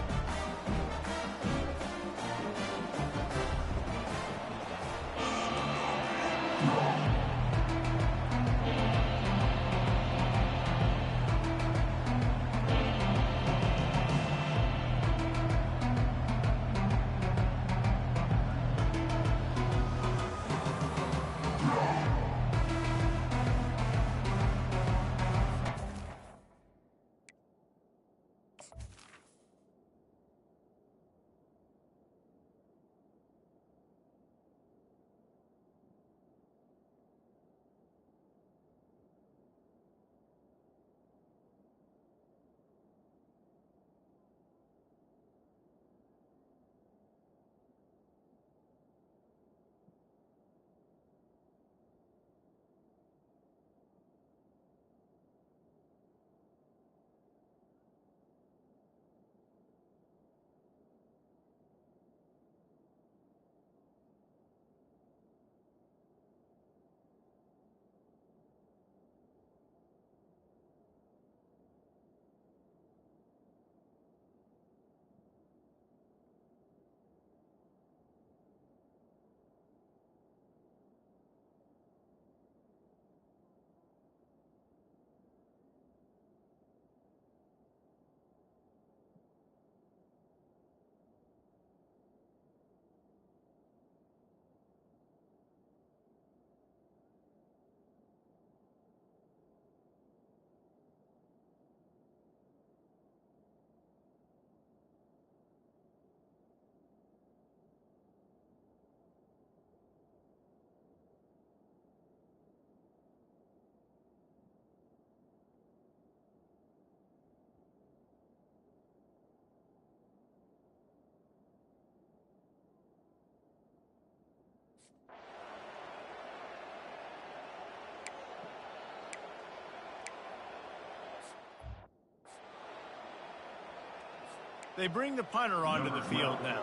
They bring the punter onto the field now.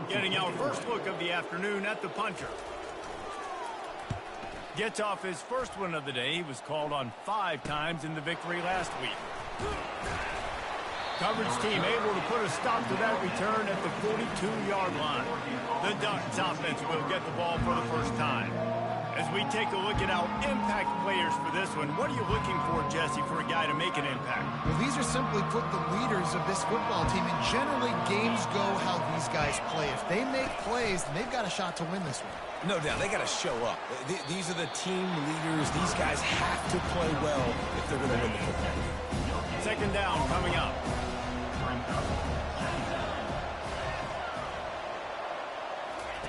Getting our first look of the afternoon at the punter. Gets off his first one of the day. He was called on 5 times in the victory last week. Coverage team able to put a stop to that return at the 42-yard line. The Ducks offense will get the ball for the first time. As we take a look at our impact players for this one, what are you looking for, Jesse, for a guy to make an impact? Well, these are simply put the leaders of this football team, and generally games go how these guys play. If they make plays, then they've got a shot to win this one. No doubt, they got to show up. These are the team leaders. These guys have to play well if they're going to win the football game. Second down coming up.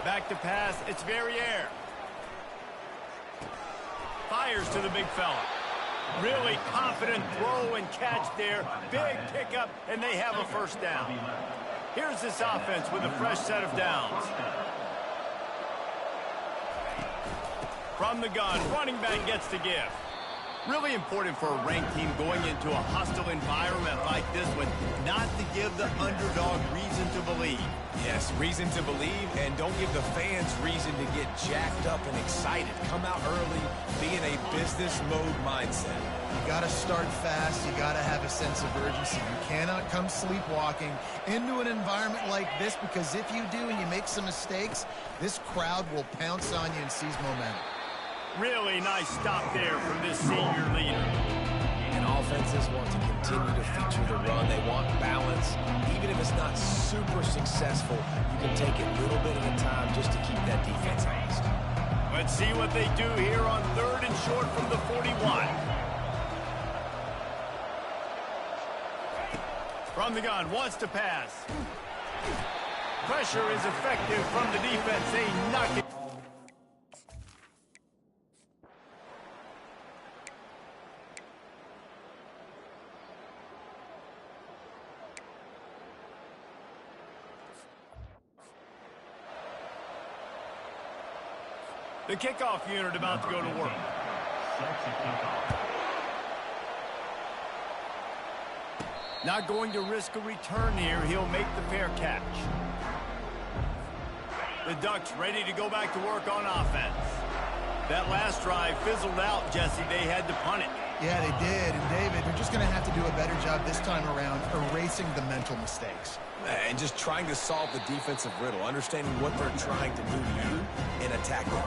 Back to pass, it's Verrier. Fires to the big fella. Really confident throw and catch there. Big pickup, and they have a first down. Here's this offense with a fresh set of downs. From the gun, running back gets to give. Really important for a ranked team going into a hostile environment like this one, not to give the underdog reason to believe. Yes, reason to believe, and don't give the fans reason to get jacked up and excited. Come out early, be in a business mode mindset. You got to start fast. You got to have a sense of urgency. You cannot come sleepwalking into an environment like this, because if you do and you make some mistakes, this crowd will pounce on you and seize momentum. Really nice stop there from this senior leader. And offenses want to continue to feature the run. They want balance. Even if it's not super successful, you can take it little bit at a time just to keep that defense honest. Let's see what they do here on 3rd and short from the 41. From the gun, wants to pass. Pressure is effective from the defense. They knock it. The kickoff unit about to go to work. Sets a kickoff. Not going to risk a return here. He'll make the fair catch. The Ducks ready to go back to work on offense. That last drive fizzled out, Jesse. They had to punt it. Yeah, they did. And, David, they're just going to have to do a better job this time around erasing the mental mistakes. And just trying to solve the defensive riddle, understanding what they're trying to do to you and attack them.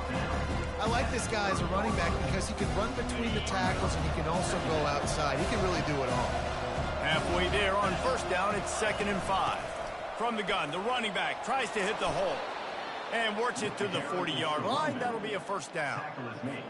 I like this guy as a running back because he can run between the tackles and he can also go outside. He can really do it all. Halfway there on first down, it's 2nd and 5. From the gun, the running back tries to hit the hole and works it to the 40-yard line. That'll be a first down. Tackle is made.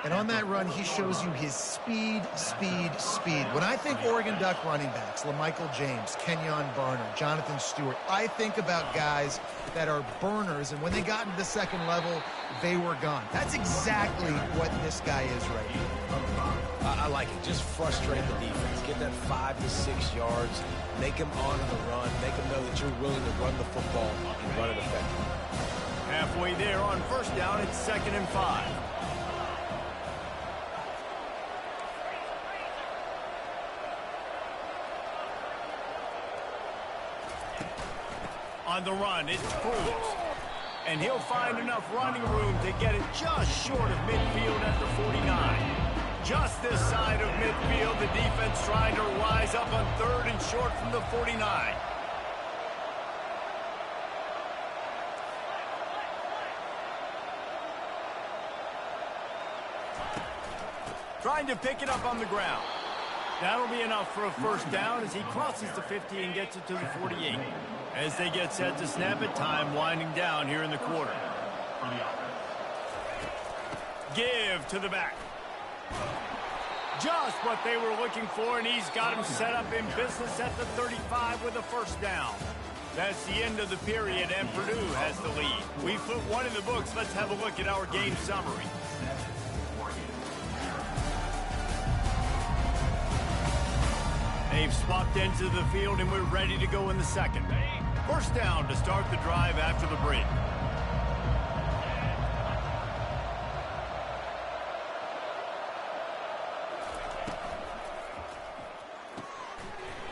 And on that run, he shows you his speed, speed, speed. When I think Oregon Duck running backs, LaMichael James, Kenyon Barner, Jonathan Stewart, I think about guys that are burners, and when they got into the second level, they were gone. That's exactly what this guy is right now. I like it. Just frustrate the defense. Get that 5 to 6 yards. Make them honor the run. Make them know that you're willing to run the football and run it effectively. Halfway there on first down, it's 2nd and 5. On the run, it's Cruz. And he'll find enough running room to get it just short of midfield at the 49. Just this side of midfield, the defense trying to rise up on 3rd and short from the 49. Trying to pick it up on the ground. That'll be enough for a first down as he crosses the 50 and gets it to the 48. As they get set to snap it, time winding down here in the quarter. Give to the back. Just what they were looking for, and he's got him set up in business at the 35 with a first down. That's the end of the period, and Purdue has the lead. We put one in the books. Let's have a look at our game summary. They've swapped into the field, and we're ready to go in the second. First down to start the drive after the break.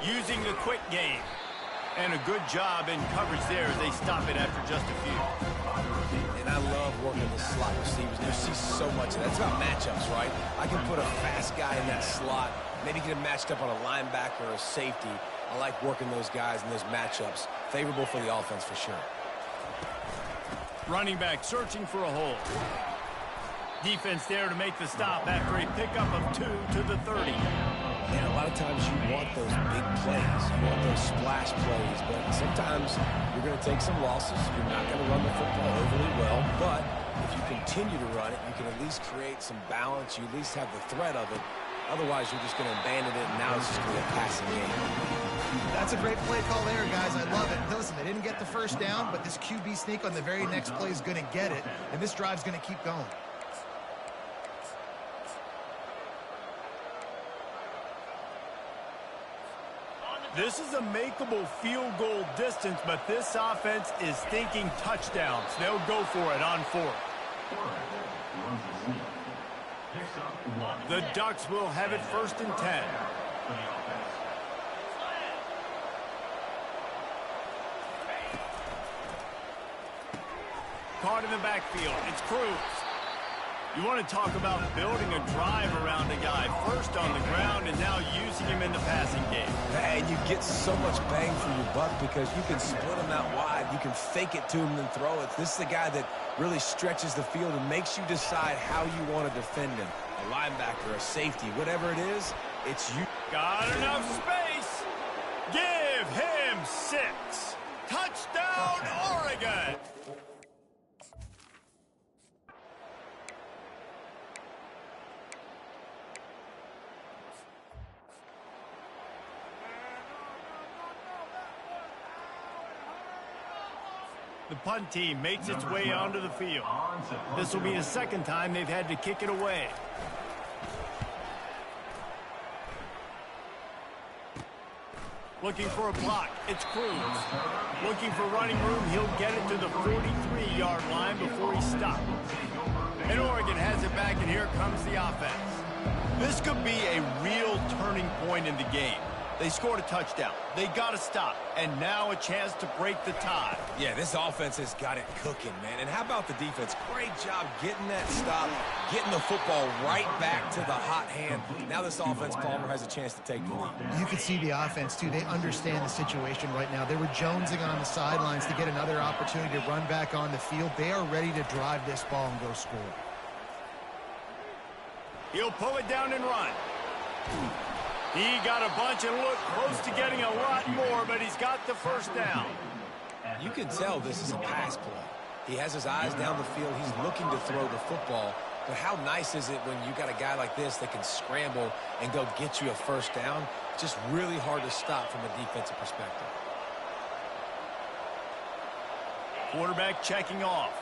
Using the quick game. And a good job in coverage there as they stop it after just a few. And I love working the slot receivers. You see so much of that. It's about matchups, right? I can put a fast guy in that slot, maybe get him matched up on a linebacker or a safety. I like working those guys in those matchups. Favorable for the offense for sure. Running back searching for a hole. Defense there to make the stop after a pickup of 2 to the 30. And a lot of times you want those big plays. You want those splash plays. But sometimes you're going to take some losses. You're not going to run the football overly well. But if you continue to run it, you can at least create some balance. You at least have the threat of it. Otherwise, you're just going to abandon it, and now it's just going to be a passing game. That's a great play call there, guys. I love it. Listen, they didn't get the first down, but this QB sneak on the very next play is going to get it, and this drive's going to keep going. This is a makeable field goal distance, but this offense is thinking touchdowns. They'll go for it on 4th. The Ducks will have it 1st and 10. Caught in the backfield. It's Cruz. You want to talk about building a drive around a guy. First on the ground and now using him in the passing game. And you get so much bang for your buck because you can split him out wide. You can fake it to him and throw it. This is the guy that really stretches the field and makes you decide how you want to defend him. A linebacker, a safety, whatever it is, it's you. Got enough space. Give him 6. Touchdown, Oregon. The punt team makes its way onto the field. This will be the second time they've had to kick it away. Looking for a block. It's Cruz. Looking for running room. He'll get it to the 43-yard line before he stops. And Oregon has it back, and here comes the offense. This could be a real turning point in the game. They scored a touchdown. They got to stop. And now a chance to break the tie. Yeah, this offense has got it cooking, man. And how about the defense? Great job getting that stop, getting the football right back to the hot hand. Now this offense, Palmer, has a chance to take the lead. You can see the offense, too. They understand the situation right now. They were jonesing on the sidelines to get another opportunity to run back on the field. They are ready to drive this ball and go score. He'll pull it down and run. He got a bunch and looked close to getting a lot more, but he's got the first down. You can tell this is a pass play. He has his eyes down the field. He's looking to throw the football. But how nice is it when you got a guy like this that can scramble and go get you a first down? Just really hard to stop from a defensive perspective. Quarterback checking off.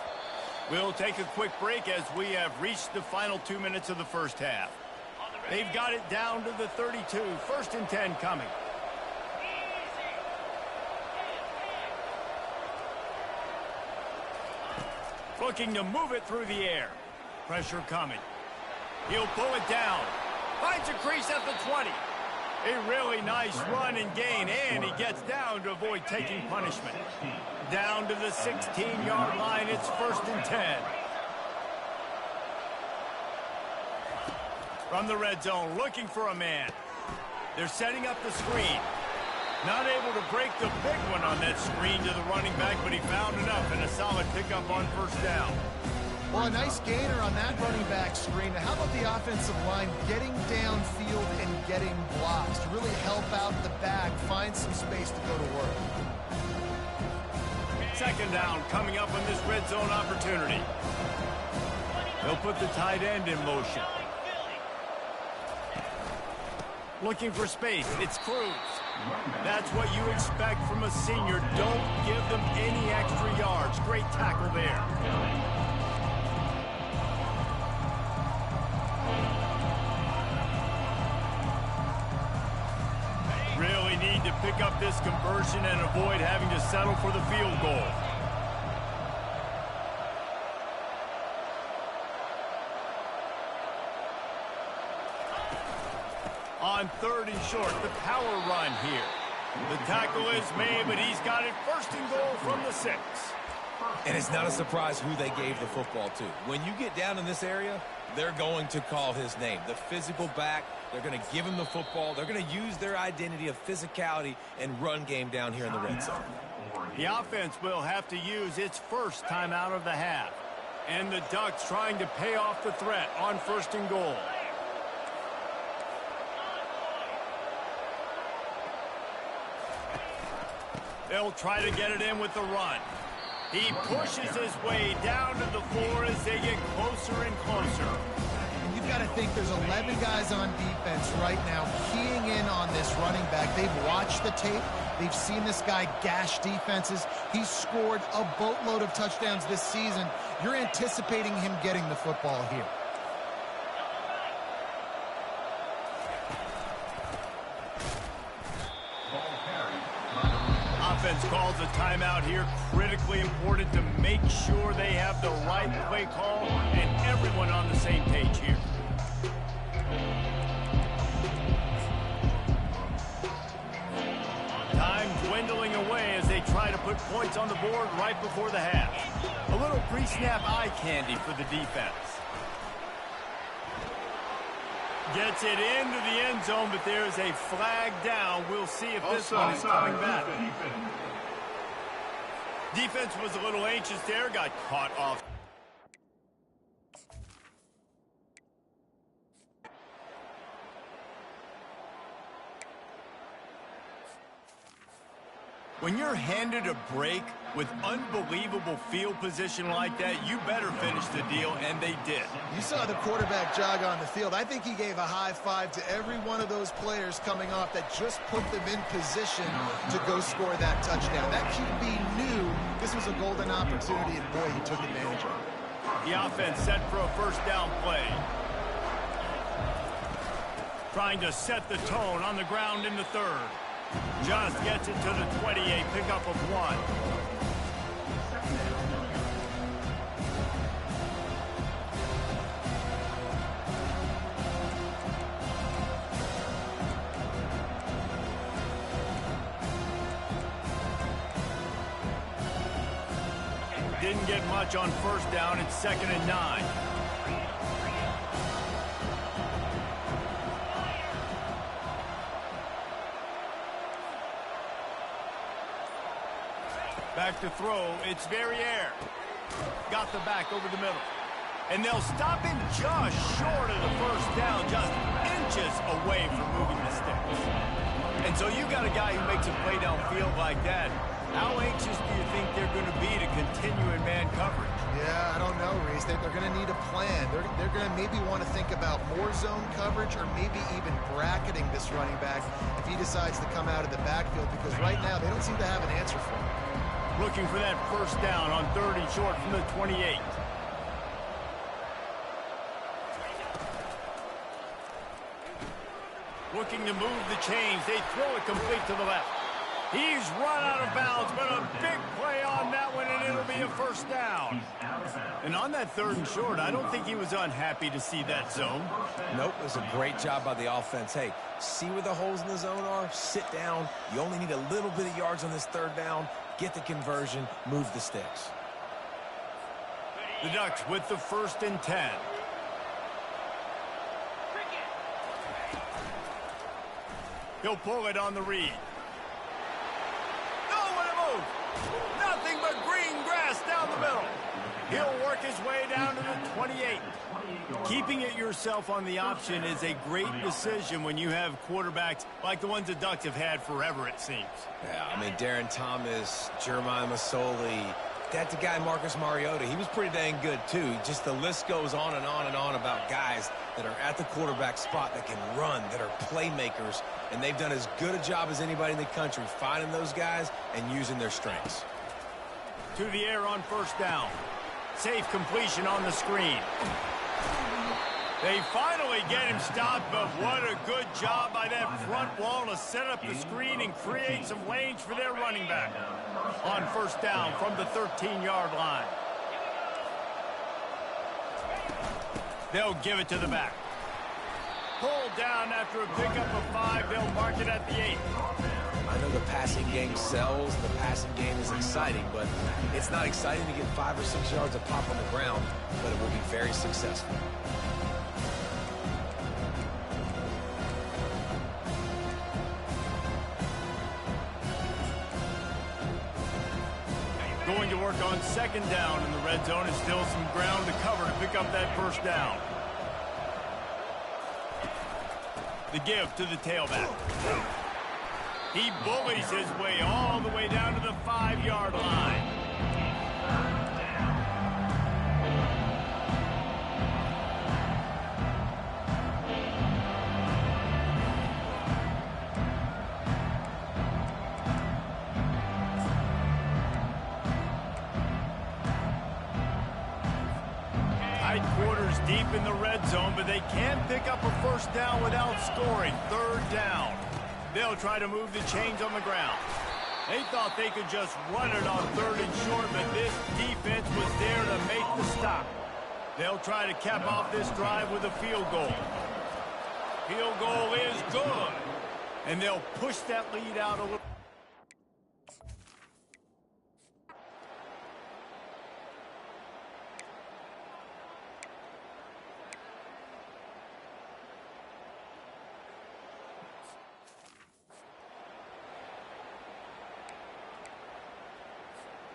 We'll take a quick break as we have reached the final 2 minutes of the first half. They've got it down to the 32. 1st and 10 coming. Looking to move it through the air. Pressure coming. He'll pull it down. Finds a crease at the 20. A really nice run and gain, and he gets down to avoid taking punishment. Down to the 16-yard line. It's 1st and 10. From the red zone, looking for a man. They're setting up the screen. Not able to break the big one on that screen to the running back, but he found enough and a solid pickup on first down. Well, a nice gainer on that running back screen. How about the offensive line getting downfield and getting blocks to really help out the back, find some space to go to work. 2nd down coming up on this red zone opportunity. They'll put the tight end in motion. Looking for space. It's Cruz. That's what you expect from a senior. Don't give them any extra yards. Great tackle there. Really need to pick up this conversion and avoid having to settle for the field goal. On 3rd and short, the power run here. The tackle is made, but he's got it 1st and goal from the 6. And it's not a surprise who they gave the football to. When you get down in this area, they're going to call his name. The physical back, they're going to give him the football. They're going to use their identity of physicality and run game down here in the red zone. The offense will have to use its first timeout of the half. And the Ducks trying to pay off the threat on 1st and goal. They'll try to get it in with the run. He pushes his way down to the floor as they get closer and closer. And you've got to think there's 11 guys on defense right now keying in on this running back. They've watched the tape. They've seen this guy gash defenses. He's scored a boatload of touchdowns this season. You're anticipating him getting the football here. Offense calls a timeout here. Critically important to make sure they have the right play call and everyone on the same page here. Time dwindling away as they try to put points on the board right before the half. A little pre-snap eye candy for the defense. Gets it into the end zone, but there's a flag down. We'll see if this one is coming back. Defense was a little anxious there, got caught off. When you're handed a break with unbelievable field position like that, you better finish the deal, and they did. You saw the quarterback jog on the field. I think he gave a high five to every one of those players coming off that just put them in position to go score that touchdown. That QB knew this was a golden opportunity, and boy, he took advantage of it. The offense set for a first down play. Trying to set the tone on the ground in the 3rd. Just gets it to the 28, pickup of 1. Didn't get much on first down. It's 2nd and 9. Back to throw. It's Verrier. Got the back over the middle. And they'll stop him just short of the first down, just inches away from moving the sticks. And so you got a guy who makes a play downfield like that. How anxious do you think they're going to be to continue in man coverage? Yeah, I don't know, Reese. They're going to need a plan. They're going to maybe want to think about more zone coverage or maybe even bracketing this running back if he decides to come out of the backfield, because right now they don't seem to have an answer for him. Looking for that first down on 3rd and short from the 28. Looking to move the chains. They throw it complete to the left. He's run out of bounds, but a big play on that one, and it'll be a first down. And on that 3rd and short, I don't think he was unhappy to see that zone. Nope, it was a great job by the offense. Hey, see where the holes in the zone are? Sit down. You only need a little bit of yards on this 3rd down. Get the conversion. Move the sticks. The Ducks with the 1st and 10. He'll pull it on the read. Nothing but green grass down the middle. He'll work his way down to the 28. Keeping it yourself on the option is a great decision when you have quarterbacks like the ones the Ducks have had forever, it seems. Yeah, I mean, Darren Thomas, Jeremiah Masoli, that guy Marcus Mariota, he was pretty dang good too. Just the list goes on and on and on about guys that are at the quarterback spot that can run, that are playmakers, and they've done as good a job as anybody in the country finding those guys and using their strengths. To the air on first down. Safe completion on the screen. They finally get him stopped, but what a good job by that front wall to set up the screen and create some lanes for their running back. On first down from the 13-yard line. They'll give it to the back. Pulled down after a pickup of 5. They'll mark it at the 8. I know the passing game sells, the passing game is exciting, but it's not exciting to get 5 or 6 yards of pop on the ground, but it will be very successful. Going to work on 2nd down in the red zone, and still some ground to cover to pick up that first down. The give to the tailback. He bullies his way all the way down to the 5-yard line. Tight quarters deep in the red zone, but they can pick up a first down without scoring. 3rd down. They'll try to move the chains on the ground. They thought they could just run it on 3rd and short, but this defense was there to make the stop. They'll try to cap off this drive with a field goal. Field goal is good. And they'll push that lead out a little.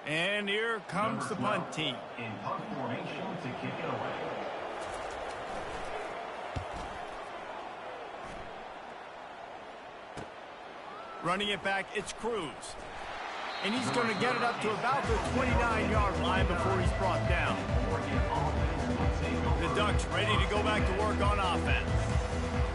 And here comes the punt team. In punt formation to kick it away. Running it back, it's Cruz. And he's going to get it up to about the 29-yard line before he's brought down. The Ducks ready to go back to work on offense.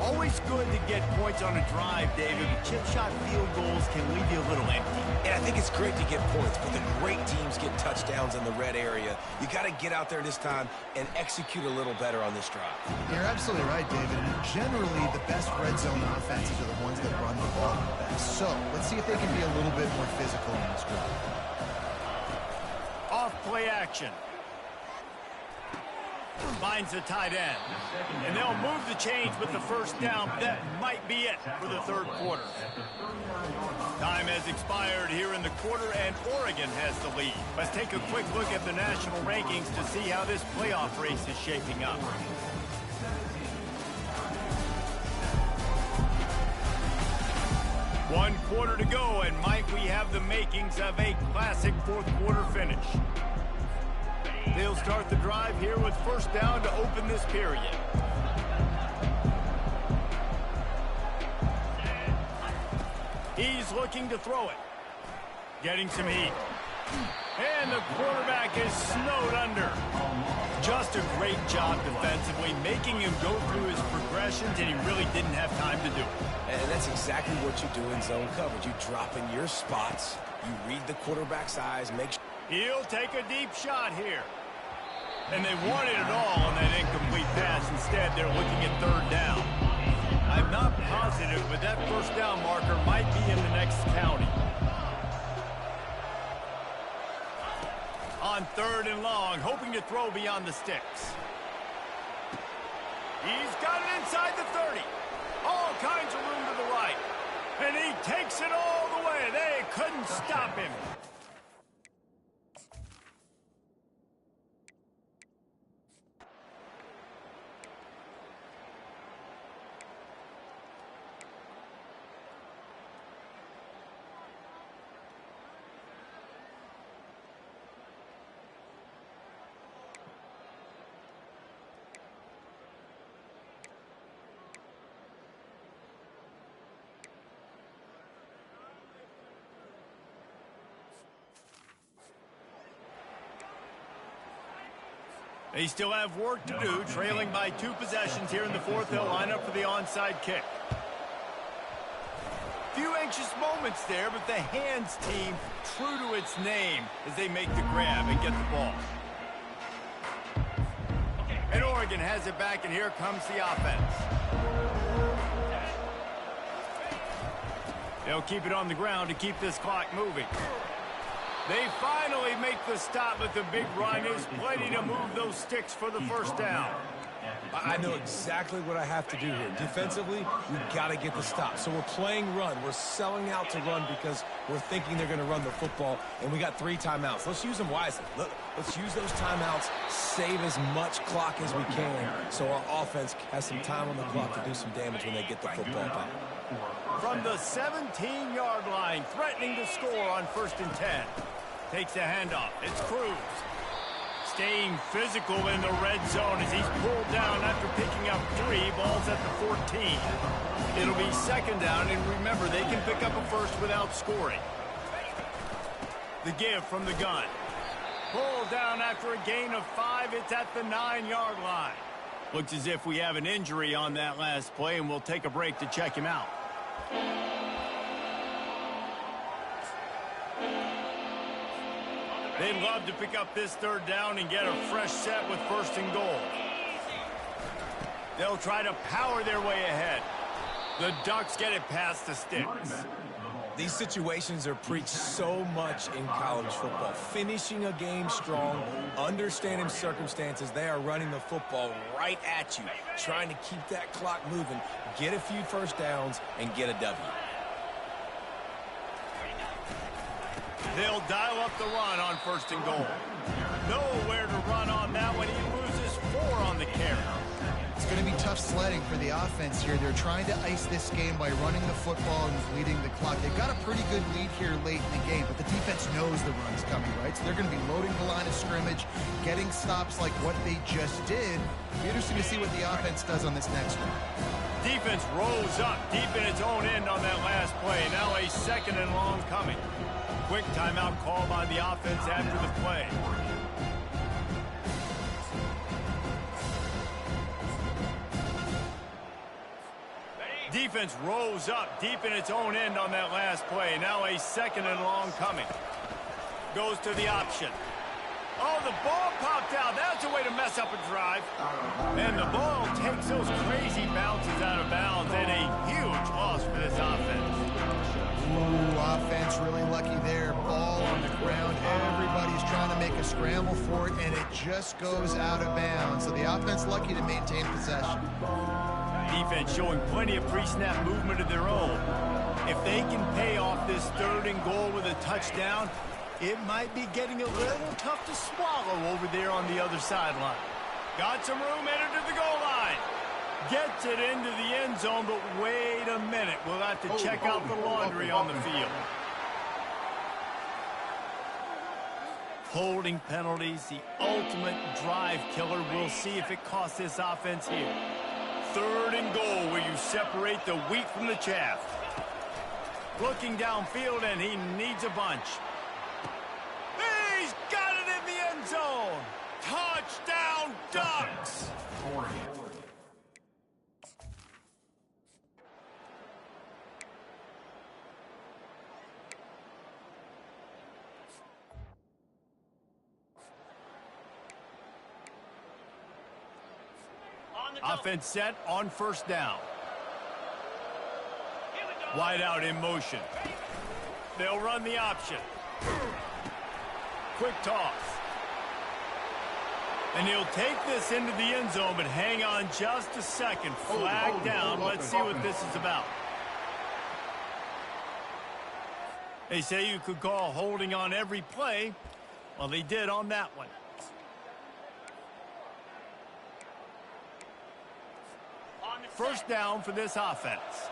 Always good to get points on a drive, David. Chip shot field goals can leave you a little empty. Yeah, think it's great to get points, but the great teams get touchdowns in the red area. You got to get out there this time and execute a little better on this drive. You're absolutely right, David. Generally, the best red zone offenses are the ones that run the ball the best. So let's see if they can be a little bit more physical in this drive. Off play action. Finds the tight end. And they'll move the chains with the first down. That might be it for the third quarter. Time has expired here in the quarter, and Oregon has the lead. Let's take a quick look at the national rankings to see how this playoff race is shaping up. One quarter to go, and might we have the makings of a classic fourth quarter finish. They'll start the drive here with first down to open this period. He's looking to throw it. Getting some heat. And the quarterback is snowed under. Just a great job defensively, making him go through his progressions, and he really didn't have time to do it. And that's exactly what you do in zone coverage. You drop in your spots, you read the quarterback's eyes, make sure. He'll take a deep shot here. And they wanted it all on that incomplete pass. Instead, they're looking at third down. I'm not positive, but that first down marker might be in the next county. On third and long, hoping to throw beyond the sticks. He's got it inside the 30. All kinds of room to the right. And he takes it all the way. They couldn't stop him. They still have work to do, trailing by 2 possessions here in the fourth. They'll line up for the onside kick. Few anxious moments there, but the hands team true to its name as they make the grab and get the ball. And Oregon has it back, and here comes the offense. They'll keep it on the ground to keep this clock moving. They finally make the stop, but the big run is plenty to move those sticks for the first down. I know exactly what I have to do here. Defensively, we've got to get the stop. So we're playing run. We're selling out to run because we're thinking they're going to run the football, and we got 3 timeouts. Let's use them wisely. Let's use those timeouts, save as much clock as we can so our offense has some time on the clock to do some damage when they get the football back. From the 17-yard line, threatening to score on 1st and 10. Takes a handoff. It's Cruz. Staying physical in the red zone as he's pulled down after picking up 3 balls at the 14. It'll be 2nd down, and remember, they can pick up a first without scoring. The give from the gun. Pulled down after a gain of 5. It's at the 9-yard line. Looks as if we have an injury on that last play, and we'll take a break to check him out. They'd love to pick up this 3rd down and get a fresh set with 1st and goal. They'll try to power their way ahead. The Ducks get it past the sticks. These situations are preached so much in college football. Finishing a game strong, understanding circumstances. They are running the football right at you, trying to keep that clock moving, get a few first downs, and get a W. They'll dial up the run on 1st and goal. Nowhere to run on that one. He loses 4 on the carry. It's going to be tough sledding for the offense here. They're trying to ice this game by running the football and bleeding the clock. They've got a pretty good lead here late in the game, but the defense knows the run's coming, right? So they're going to be loading the line of scrimmage, getting stops like what they just did. It'll be interesting to see what the offense does on this next one. Defense rose up deep in its own end on that last play. Now a 2nd and long coming. Quick timeout call by the offense after the play. Defense rose up deep in its own end on that last play. Now a 2nd and long coming. Goes to the option. Oh, the ball popped out. That's a way to mess up a drive. And the ball takes those crazy bounces out of bounds, and a huge loss for this offense. Ooh, offense really lucky there. Ball on the ground. Everybody's trying to make a scramble for it, and it just goes out of bounds. So the offense lucky to maintain possession. Defense showing plenty of pre-snap movement of their own. If they can pay off this 3rd and goal with a touchdown, it might be getting a little tough to swallow over there on the other sideline. Got some room headed to the goal line. Gets it into the end zone, but wait a minute. We'll have to check out the laundry on the field. Holding penalties, the ultimate drive killer. We'll see if it costs this offense here. 3rd and goal where you separate the wheat from the chaff. Looking downfield, and he needs a bunch. He's got it in the end zone. Touchdown, Ducks. Offense set on 1st down. Wide out in motion. They'll run the option. Quick toss. And he'll take this into the end zone, but hang on just a second. Flag down. Let's see what this is about. They say you could call holding on every play. Well, they did on that one. First down for this offense.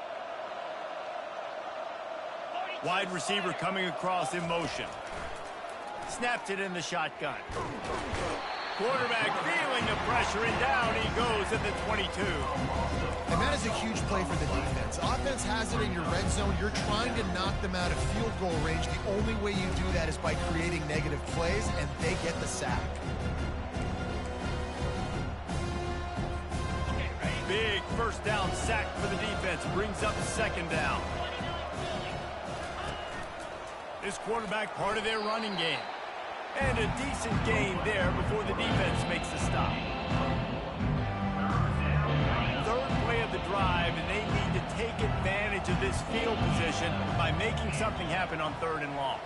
Wide receiver coming across in motion. Snaps it in the shotgun. Quarterback feeling the pressure, and down he goes at the 22. And that is a huge play for the defense. Offense has it in your red zone. You're trying to knock them out of field goal range. The only way you do that is by creating negative plays, and they get the sack. Big 1st down sack for the defense. Brings up 2nd down. This quarterback part of their running game. And a decent gain there before the defense makes the stop. 3rd play of the drive, and they need to take advantage of this field position by making something happen on 3rd and long.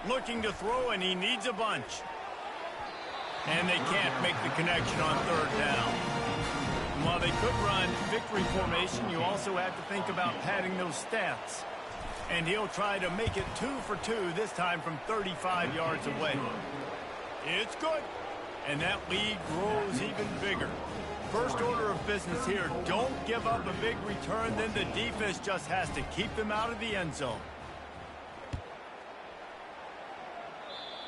Looking to throw, and he needs a bunch. And they can't make the connection on 3rd down. And while they could run victory formation, you also have to think about padding those stats. And he'll try to make it 2 for 2, this time from 35 yards away. It's good. And that lead grows even bigger. First order of business here, don't give up a big return, then the defense just has to keep them out of the end zone.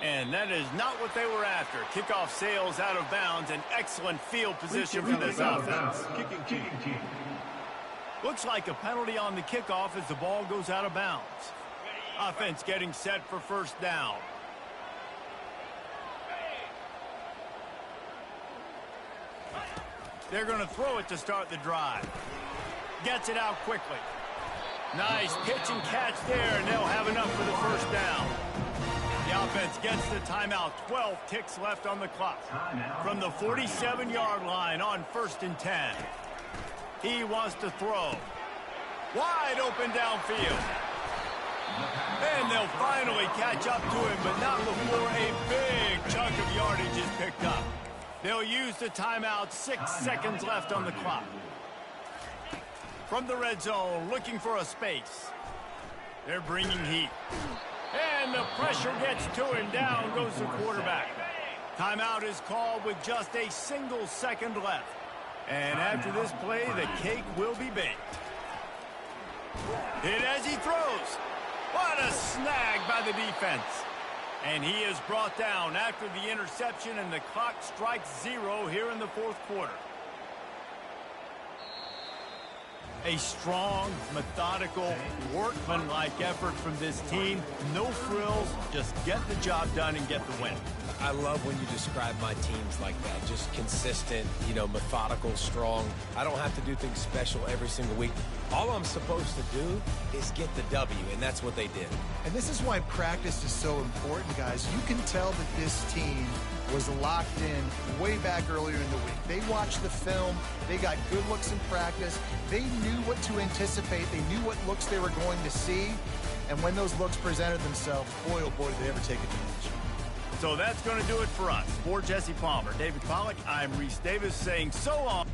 And that is not what they were after. Kickoff sails out of bounds. An excellent field position for this offense. Looks like a penalty on the kickoff as the ball goes out of bounds. Offense getting set for 1st down. They're going to throw it to start the drive. Gets it out quickly. Nice pitch and catch there, and they'll have enough for the 1st down. The offense gets the timeout. 12 ticks left on the clock. From the 47-yard line on 1st and 10. He wants to throw. Wide open downfield. And they'll finally catch up to him, but not before a big chunk of yardage is picked up. They'll use the timeout. 6 seconds left on the clock. From the red zone, looking for a space. They're bringing heat. And the pressure gets to him. Down goes the quarterback. Timeout is called with just a single second left. And after this play, the cake will be baked. Hit as he throws. What a snag by the defense. And he is brought down after the interception, and the clock strikes 0 here in the 4th quarter. A strong, methodical, workmanlike effort from this team. No frills, just get the job done and get the win. I love when you describe my teams like that. Just consistent, you know, methodical, strong. I don't have to do things special every single week. All I'm supposed to do is get the W, and that's what they did. And this is why practice is so important, guys. You can tell that this team was locked in way back earlier in the week. They watched the film. They got good looks in practice. They knew what to anticipate. They knew what looks they were going to see. And when those looks presented themselves, boy, oh boy, did they ever take advantage. So that's going to do it for us. For Jesse Palmer, David Pollack, I'm Reese Davis saying so long.